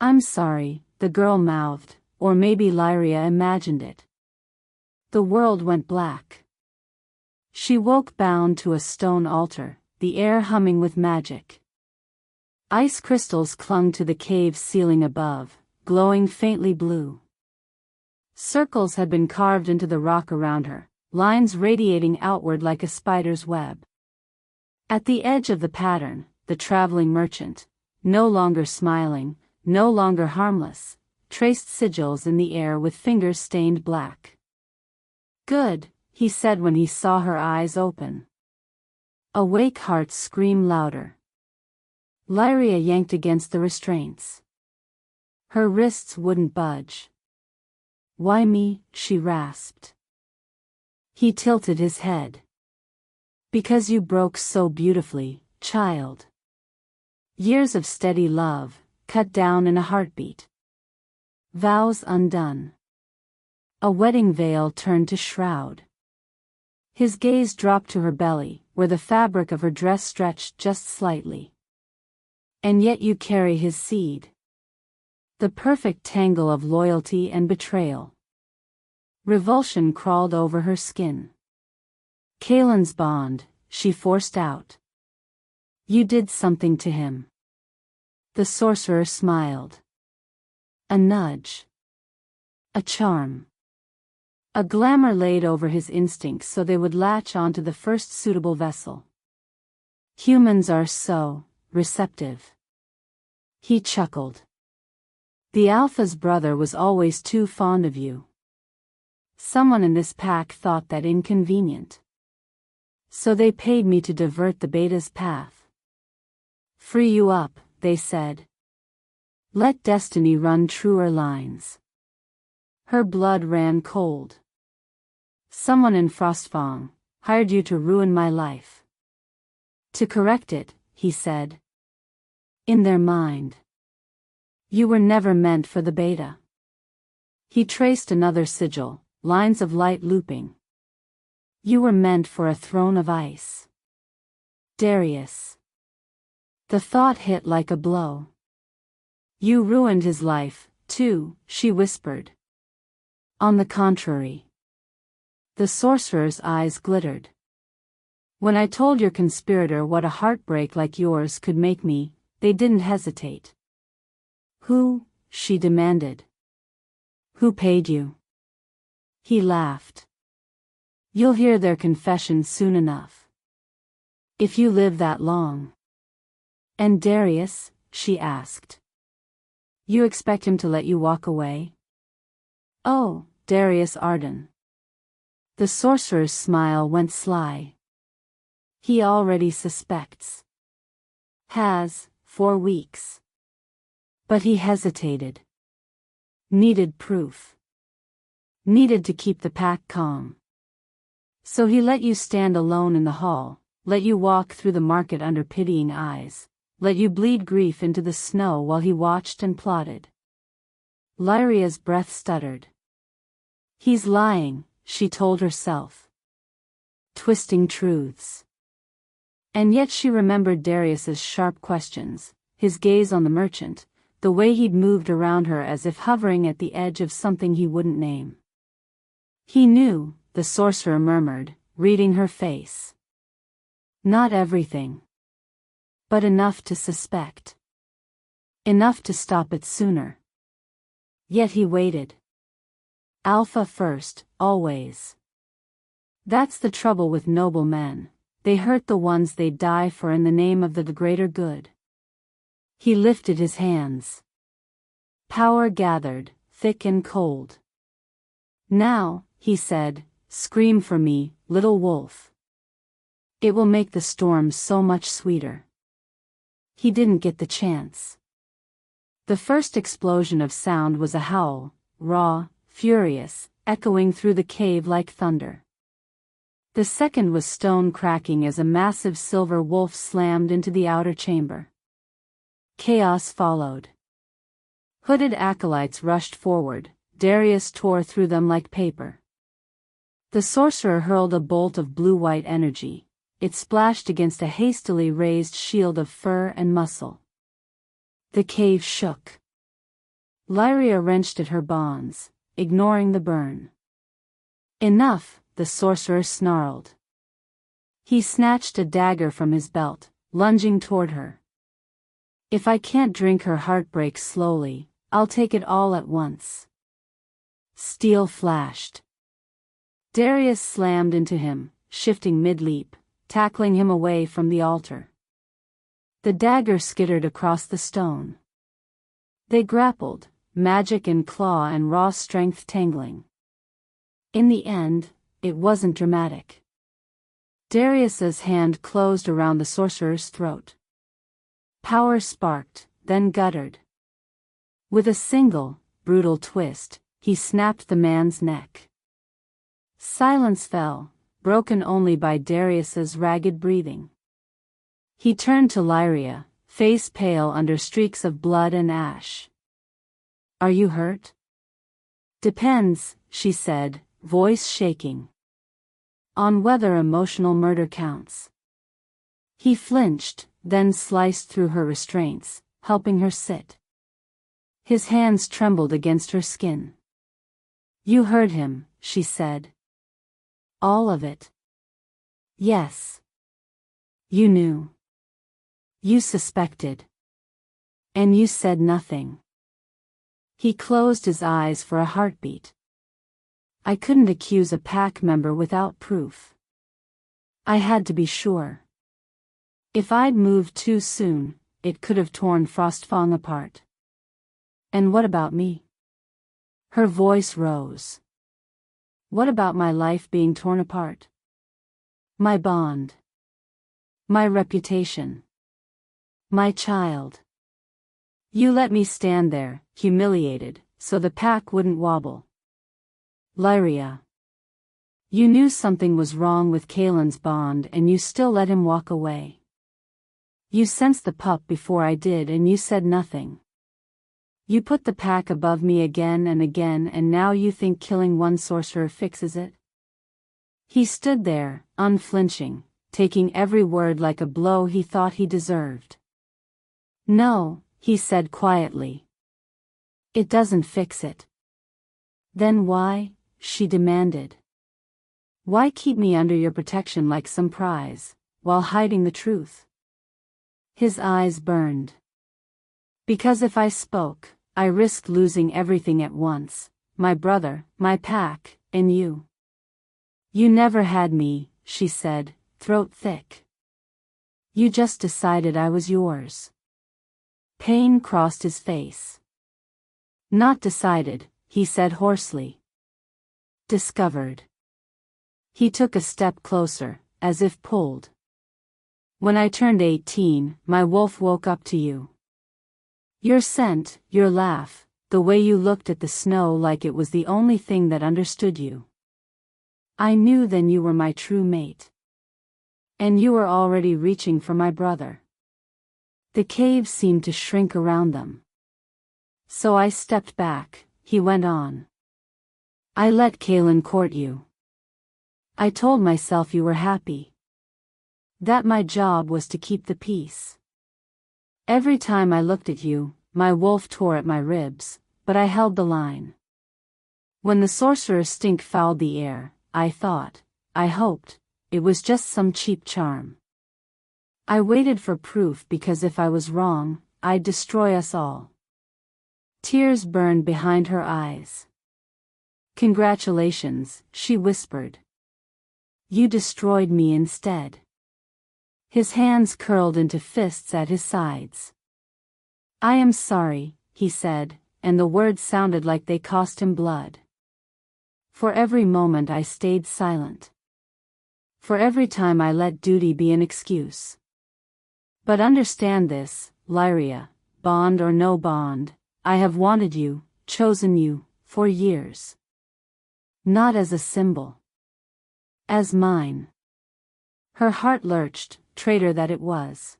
I'm sorry, the girl mouthed, or maybe Lyria imagined it. The world went black. She woke bound to a stone altar, the air humming with magic. Ice crystals clung to the cave's ceiling above, glowing faintly blue. Circles had been carved into the rock around her, lines radiating outward like a spider's web. At the edge of the pattern, the traveling merchant, no longer smiling, no longer harmless, traced sigils in the air with fingers stained black. Good, he said when he saw her eyes open. Awake hearts scream louder. Lyria yanked against the restraints. Her wrists wouldn't budge. Why me? She rasped. He tilted his head. Because you broke so beautifully, child. Years of steady love, cut down in a heartbeat. Vows undone. A wedding veil turned to shroud. His gaze dropped to her belly, where the fabric of her dress stretched just slightly. And yet you carry his seed. The perfect tangle of loyalty and betrayal. Revulsion crawled over her skin. Kaelin's bond, she forced out. You did something to him. The sorcerer smiled. A nudge. A charm. A glamour laid over his instincts so they would latch onto the first suitable vessel. Humans are so receptive. He chuckled. The Alpha's brother was always too fond of you. Someone in this pack thought that inconvenient. So they paid me to divert the Beta's path. Free you up, they said. Let destiny run truer lines. Her blood ran cold. Someone in Frostfang hired you to ruin my life. To correct it, he said. In their mind. You were never meant for the Beta. He traced another sigil, lines of light looping. You were meant for a throne of ice. Darius. The thought hit like a blow. You ruined his life, too, she whispered. On the contrary. The sorcerer's eyes glittered. When I told your conspirator what a heartbreak like yours could make me, they didn't hesitate. Who? She demanded. Who paid you? He laughed. You'll hear their confession soon enough. If you live that long. And Darius? She asked. You expect him to let you walk away? Oh, Darius Arden. The sorcerer's smile went sly. He already suspects. Has, for weeks. But he hesitated. Needed proof. Needed to keep the pack calm. So he let you stand alone in the hall, let you walk through the market under pitying eyes, let you bleed grief into the snow while he watched and plotted. Lyria's breath stuttered. He's lying, she told herself. Twisting truths. And yet she remembered Darius's sharp questions, his gaze on the merchant, the way he'd moved around her as if hovering at the edge of something he wouldn't name. He knew, the sorcerer murmured, reading her face. Not everything. But enough to suspect. Enough to stop it sooner. Yet he waited. Alpha first, always. That's the trouble with noble men, they hurt the ones they die for in the name of the greater good. He lifted his hands. Power gathered, thick and cold. Now, he said, scream for me, little wolf. It will make the storm so much sweeter. He didn't get the chance. The first explosion of sound was a howl, raw, furious, echoing through the cave like thunder. The second was stone cracking as a massive silver wolf slammed into the outer chamber. Chaos followed. Hooded acolytes rushed forward, Darius tore through them like paper. The sorcerer hurled a bolt of blue-white energy. It splashed against a hastily raised shield of fur and muscle. The cave shook. Lyria wrenched at her bonds, ignoring the burn. Enough, the sorcerer snarled. He snatched a dagger from his belt, lunging toward her. If I can't drink her heartbreak slowly, I'll take it all at once. Steel flashed. Darius slammed into him, shifting mid-leap, tackling him away from the altar. The dagger skittered across the stone. They grappled, magic and claw and raw strength tangling. In the end, it wasn't dramatic. Darius's hand closed around the sorcerer's throat. Power sparked, then guttered. With a single, brutal twist, he snapped the man's neck. Silence fell, broken only by Darius's ragged breathing. He turned to Lyria, face pale under streaks of blood and ash. Are you hurt? Depends, she said, voice shaking. On whether emotional murder counts. He flinched, then sliced through her restraints, helping her sit. His hands trembled against her skin. You heard him, she said. All of it. Yes. You knew. You suspected. And you said nothing. He closed his eyes for a heartbeat. I couldn't accuse a pack member without proof. I had to be sure. If I'd moved too soon, it could have torn Frostfang apart. And what about me? Her voice rose. What about my life being torn apart? My bond. My reputation. My child. You let me stand there, humiliated, so the pack wouldn't wobble. Lyria. You knew something was wrong with Kalen's bond and you still let him walk away. You sensed the pup before I did and you said nothing. You put the pack above me again and now you think killing one sorcerer fixes it? He stood there, unflinching, taking every word like a blow he thought he deserved. No, he said quietly. It doesn't fix it. Then why? She demanded. Why keep me under your protection like some prize, while hiding the truth? His eyes burned. Because if I spoke, I risked losing everything at once, my brother, my pack, and you. You never had me, she said, throat thick. You just decided I was yours. Pain crossed his face. Not decided, he said hoarsely. Discovered. He took a step closer, as if pulled. When I turned 18, my wolf woke up to you. Your scent, your laugh, the way you looked at the snow like it was the only thing that understood you. I knew then you were my true mate. And you were already reaching for my brother. The cave seemed to shrink around them. So I stepped back, he went on. I let Kalen court you. I told myself you were happy. That my job was to keep the peace. Every time I looked at you, my wolf tore at my ribs, but I held the line. When the sorcerer's stink fouled the air, I thought, I hoped, it was just some cheap charm. I waited for proof because if I was wrong, I'd destroy us all. Tears burned behind her eyes. Congratulations, she whispered. You destroyed me instead. His hands curled into fists at his sides. I am sorry, he said, and the words sounded like they cost him blood. For every moment I stayed silent. For every time I let duty be an excuse. But understand this, Lyria, bond or no bond, I have wanted you, chosen you, for years. Not as a symbol. As mine. Her heart lurched, traitor that it was.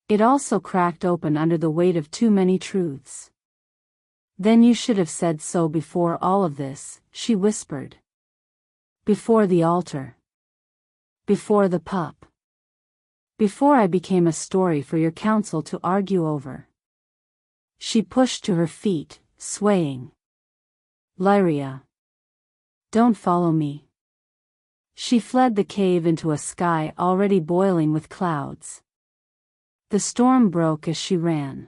It also cracked open under the weight of too many truths. Then you should have said so before all of this, she whispered. Before the altar. Before the pup. Before I became a story for your council to argue over. She pushed to her feet, swaying. Lyria. Don't follow me. She fled the cave into a sky already boiling with clouds. The storm broke as she ran.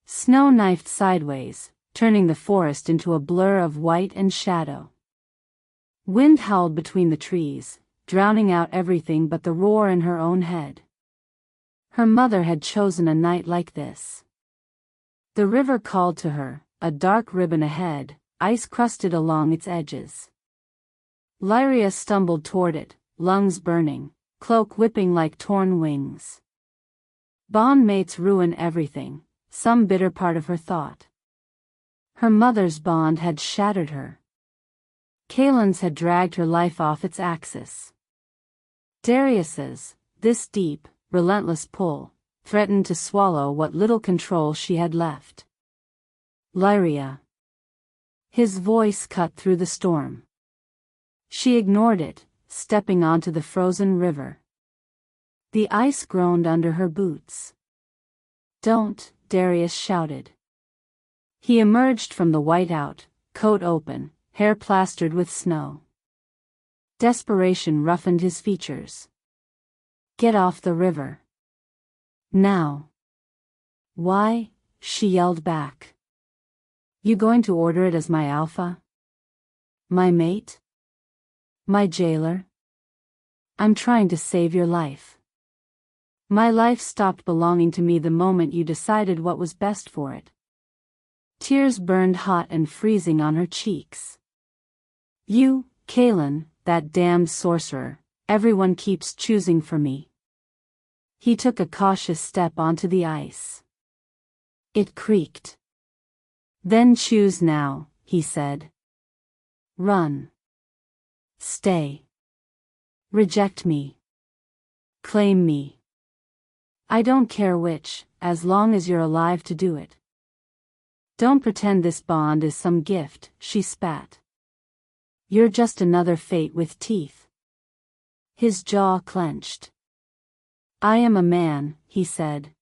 Snow knifed sideways, turning the forest into a blur of white and shadow. Wind howled between the trees, drowning out everything but the roar in her own head. Her mother had chosen a night like this. The river called to her, a dark ribbon ahead, ice-crusted along its edges. Lyria stumbled toward it, lungs burning, cloak whipping like torn wings. Bond mates ruin everything, some bitter part of her thought. Her mother's bond had shattered her. Kalen's had dragged her life off its axis. Darius's, this deep, relentless pull, threatened to swallow what little control she had left. Lyria. His voice cut through the storm. She ignored it, stepping onto the frozen river. The ice groaned under her boots. Don't, Darius shouted. He emerged from the whiteout, coat open, hair plastered with snow. Desperation roughened his features. "Get off the river. Now." "Why?" she yelled back. "You going to order it as my alpha? My mate? My jailer? I'm trying to save your life. My life stopped belonging to me the moment you decided what was best for it." Tears burned hot and freezing on her cheeks. "You, Kalen, that damned sorcerer, everyone keeps choosing for me." He took a cautious step onto the ice. It creaked. "Then choose now," he said. "Run. Stay. Reject me. Claim me. I don't care which, as long as you're alive to do it. Don't pretend this bond is some gift," she spat. "You're just another fate with teeth." His jaw clenched. "I am a man," he said.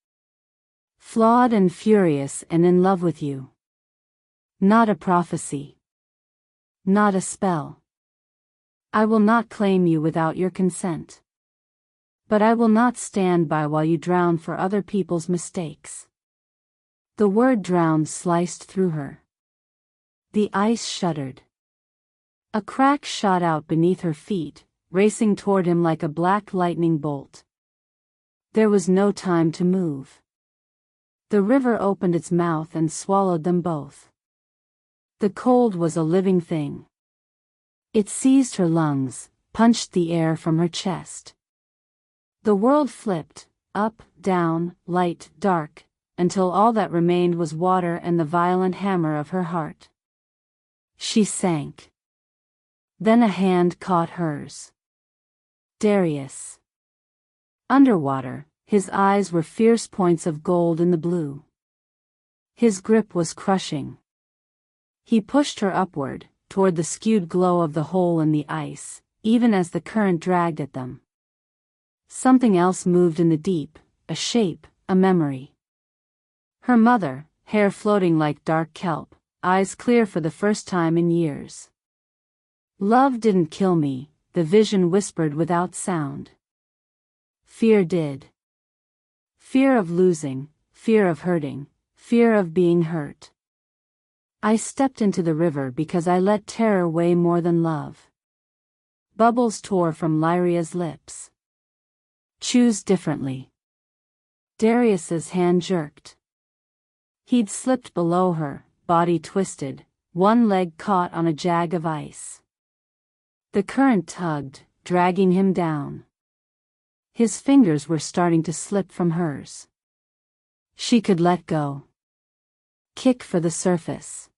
"Flawed and furious and in love with you. Not a prophecy. Not a spell. I will not claim you without your consent. But I will not stand by while you drown for other people's mistakes." The word drown sliced through her. The ice shuddered. A crack shot out beneath her feet, racing toward him like a black lightning bolt. There was no time to move. The river opened its mouth and swallowed them both. The cold was a living thing. It seized her lungs, punched the air from her chest. The world flipped, up, down, light, dark, until all that remained was water and the violent hammer of her heart. She sank. Then a hand caught hers. Darius. Underwater, his eyes were fierce points of gold in the blue. His grip was crushing. He pushed her upward, toward the skewed glow of the hole in the ice, even as the current dragged at them. Something else moved in the deep, a shape, a memory. Her mother, hair floating like dark kelp, eyes clear for the first time in years. "Love didn't kill me," the vision whispered without sound. "Fear did. Fear of losing, fear of hurting, fear of being hurt. I stepped into the river because I let terror weigh more than love." Bubbles tore from Lyria's lips. "Choose differently." Darius's hand jerked. He'd slipped below her, body twisted, one leg caught on a jag of ice. The current tugged, dragging him down. His fingers were starting to slip from hers. She could let go. Kick for the surface.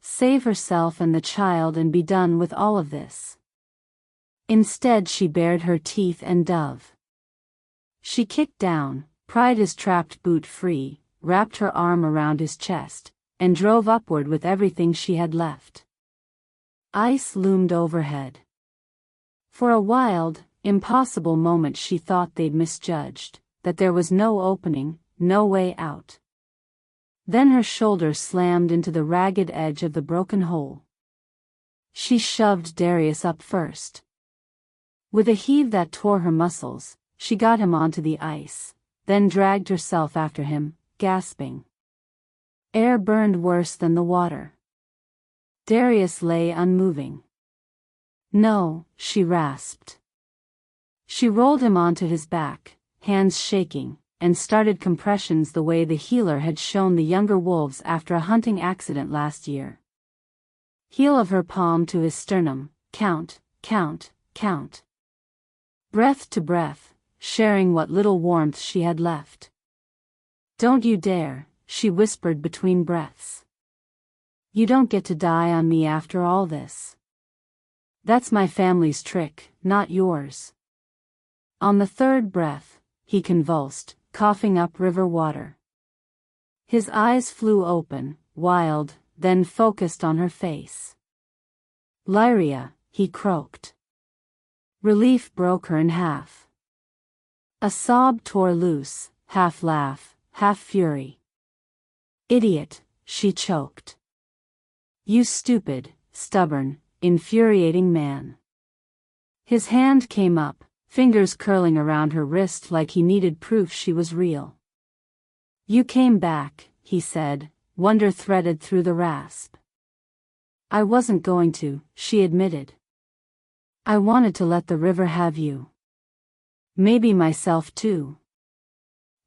Save herself and the child and be done with all of this. Instead she bared her teeth and dove. She kicked down, pried his trapped boot free, wrapped her arm around his chest, and drove upward with everything she had left. Ice loomed overhead. For a wild, impossible moment she thought they'd misjudged, that there was no opening, no way out. Then her shoulder slammed into the ragged edge of the broken hole. She shoved Darius up first. With a heave that tore her muscles, she got him onto the ice, then dragged herself after him, gasping. Air burned worse than the water. Darius lay unmoving. "No," she rasped. She rolled him onto his back, hands shaking, and started compressions the way the healer had shown the younger wolves after a hunting accident last year. Heel of her palm to his sternum, count, count, count. Breath to breath, sharing what little warmth she had left. "Don't you dare," she whispered between breaths. "You don't get to die on me after all this. That's my family's trick, not yours." On the third breath, he convulsed, coughing up river water. His eyes flew open, wild, then focused on her face. "Lyria," he croaked. Relief broke her in half. A sob tore loose, half laugh, half fury. "Idiot," she choked. You stupid, stubborn, infuriating man. His hand came up, fingers curling around her wrist like he needed proof she was real. You came back, he said, wonder threaded through the rasp. I wasn't going to, she admitted. I wanted to let the river have you. Maybe myself too.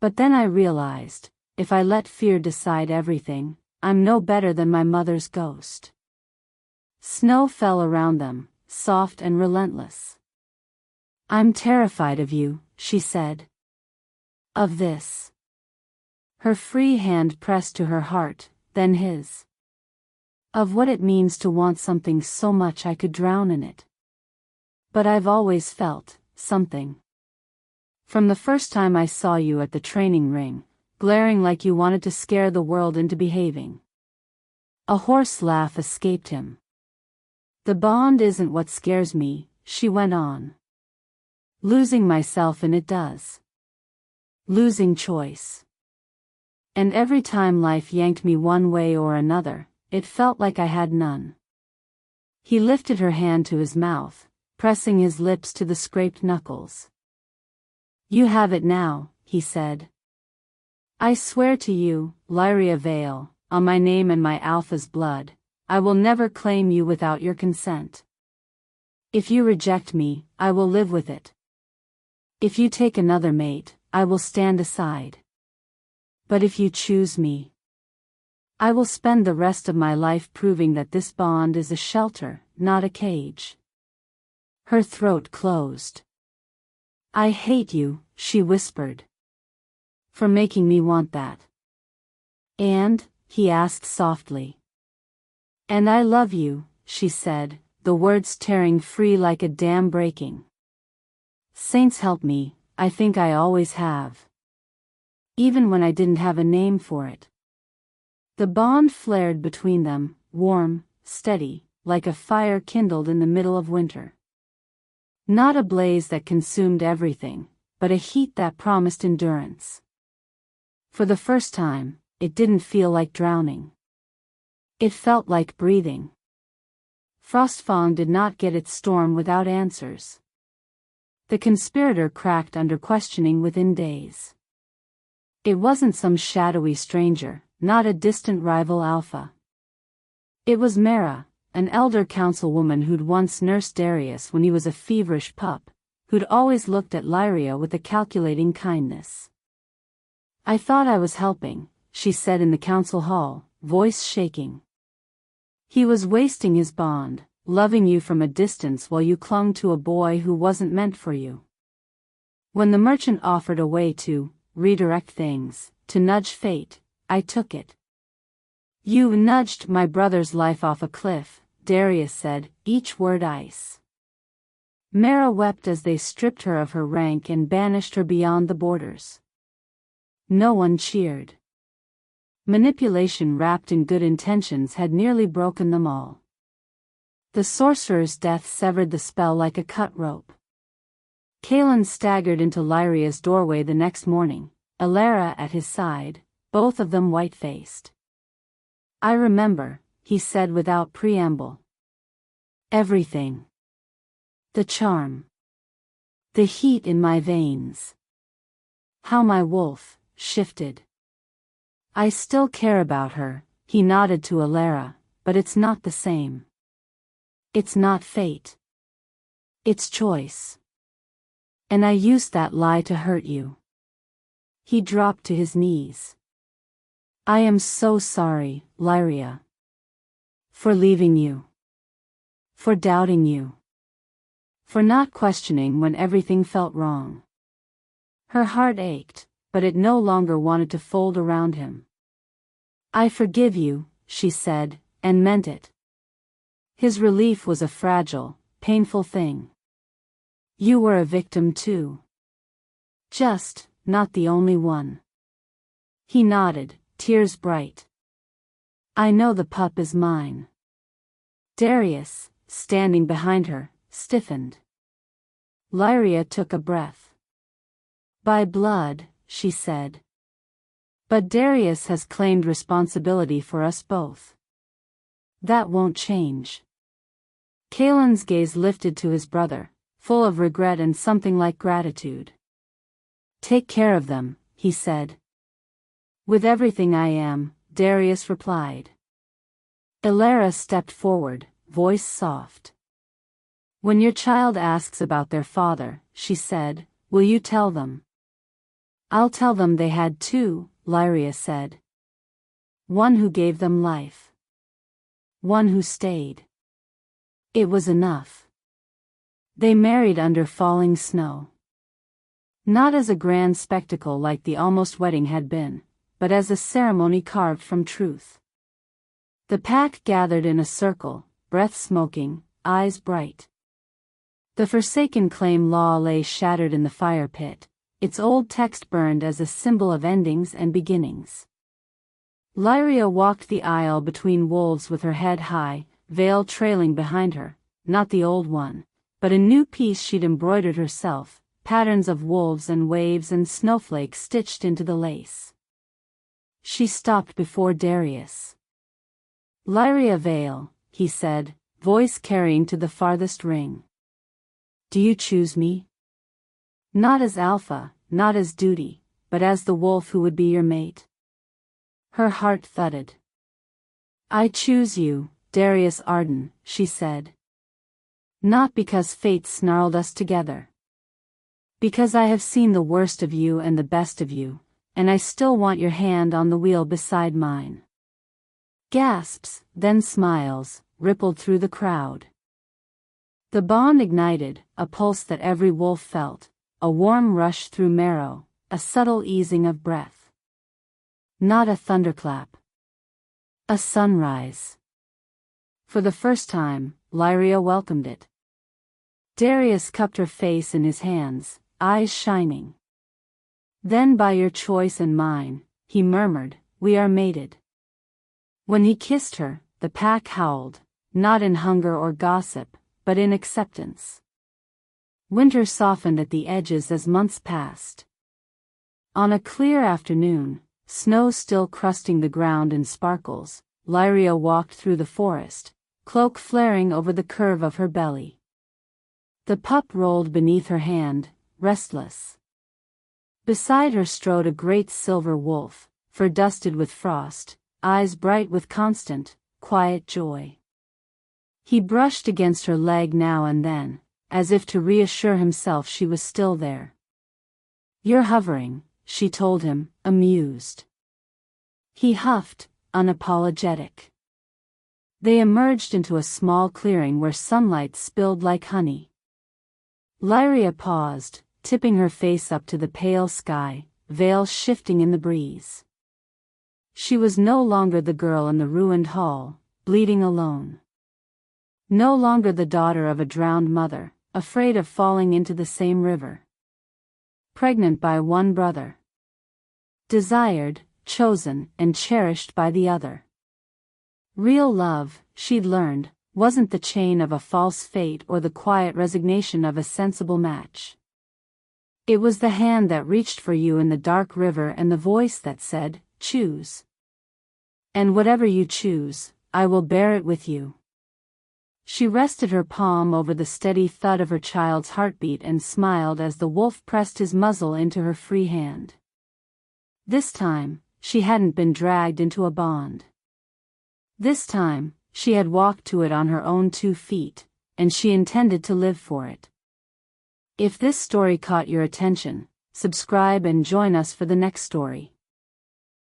But then I realized, if I let fear decide everything, I'm no better than my mother's ghost. Snow fell around them, soft and relentless. I'm terrified of you, she said. Of this. Her free hand pressed to her heart, then his. Of what it means to want something so much I could drown in it. But I've always felt something. From the first time I saw you at the training ring, glaring like you wanted to scare the world into behaving. A hoarse laugh escaped him. The bond isn't what scares me, she went on. Losing myself in it does. Losing choice. And every time life yanked me one way or another, it felt like I had none. He lifted her hand to his mouth, pressing his lips to the scraped knuckles. You have it now, he said. I swear to you, Lyria Vale, on my name and my alpha's blood, I will never claim you without your consent. If you reject me, I will live with it. If you take another mate, I will stand aside. But if you choose me, I will spend the rest of my life proving that this bond is a shelter, not a cage. Her throat closed. I hate you, she whispered. For making me want that. And, he asked softly. And I love you, she said, the words tearing free like a dam breaking. Saints help me, I think I always have. Even when I didn't have a name for it. The bond flared between them, warm, steady, like a fire kindled in the middle of winter. Not a blaze that consumed everything, but a heat that promised endurance. For the first time, it didn't feel like drowning. It felt like breathing. Frostfang did not get its storm without answers. The conspirator cracked under questioning within days. It wasn't some shadowy stranger, not a distant rival alpha. It was Mara, an elder councilwoman who'd once nursed Darius when he was a feverish pup, who'd always looked at Lyria with a calculating kindness. I thought I was helping, she said in the council hall, voice shaking. He was wasting his bond, loving you from a distance while you clung to a boy who wasn't meant for you. When the merchant offered a way to redirect things, to nudge fate, I took it. You nudged my brother's life off a cliff, Darius said, each word ice. Mara wept as they stripped her of her rank and banished her beyond the borders. No one cheered. Manipulation wrapped in good intentions had nearly broken them all. The sorcerer's death severed the spell like a cut rope. Kalen staggered into Lyria's doorway the next morning, Alara at his side, both of them white-faced. I remember, he said without preamble. Everything. The charm. The heat in my veins. How my wolf shifted. I still care about her, he nodded to Alara, but it's not the same. It's not fate. It's choice. And I used that lie to hurt you. He dropped to his knees. I am so sorry, Lyria. For leaving you. For doubting you. For not questioning when everything felt wrong. Her heart ached, but it no longer wanted to fold around him. I forgive you, she said, and meant it. His relief was a fragile, painful thing. You were a victim too. Just, not the only one. He nodded, tears bright. I know the pup is mine. Darius, standing behind her, stiffened. Lyria took a breath. By blood, she said. But Darius has claimed responsibility for us both. That won't change. Kaelin's gaze lifted to his brother, full of regret and something like gratitude. Take care of them, he said. With everything I am, Darius replied. Lyria stepped forward, voice soft. When your child asks about their father, she said, will you tell them? I'll tell them they had two, Lyria said. One who gave them life. One who stayed. It was enough. They married under falling snow. Not as a grand spectacle like the almost wedding had been, but as a ceremony carved from truth. The pack gathered in a circle, breath smoking, eyes bright. The Forsaken Claim law lay shattered in the fire pit, its old text burned as a symbol of endings and beginnings. Lyria walked the aisle between wolves with her head high, veil trailing behind her, not the old one, but a new piece she'd embroidered herself, patterns of wolves and waves and snowflakes stitched into the lace. She stopped before Darius. Lyria Veil, he said, voice carrying to the farthest ring. Do you choose me? Not as alpha, not as duty, but as the wolf who would be your mate. Her heart thudded. I choose you, Darius Arden, she said. Not because fate snarled us together. Because I have seen the worst of you and the best of you, and I still want your hand on the wheel beside mine. Gasps, then smiles, rippled through the crowd. The bond ignited, a pulse that every wolf felt, a warm rush through marrow, a subtle easing of breath. Not a thunderclap. A sunrise. For the first time, Lyria welcomed it. Darius cupped her face in his hands, eyes shining. Then by your choice and mine, he murmured, we are mated. When he kissed her, the pack howled, not in hunger or gossip, but in acceptance. Winter softened at the edges as months passed. On a clear afternoon, snow still crusting the ground in sparkles, Lyria walked through the forest, cloak flaring over the curve of her belly. The pup rolled beneath her hand, restless. Beside her strode a great silver wolf, fur dusted with frost, eyes bright with constant, quiet joy. He brushed against her leg now and then, as if to reassure himself she was still there. You're hovering, she told him, amused. He huffed, unapologetic. They emerged into a small clearing where sunlight spilled like honey. Lyria paused, tipping her face up to the pale sky, veil shifting in the breeze. She was no longer the girl in the ruined hall, bleeding alone. No longer the daughter of a drowned mother, afraid of falling into the same river. Pregnant by one brother. Desired, chosen, and cherished by the other. Real love, she'd learned, wasn't the chain of a false fate or the quiet resignation of a sensible match. It was the hand that reached for you in the dark river and the voice that said, choose. And whatever you choose, I will bear it with you. She rested her palm over the steady thud of her child's heartbeat and smiled as the wolf pressed his muzzle into her free hand. This time, she hadn't been dragged into a bond. This time, she had walked to it on her own 2 feet, and she intended to live for it. If this story caught your attention, subscribe and join us for the next story.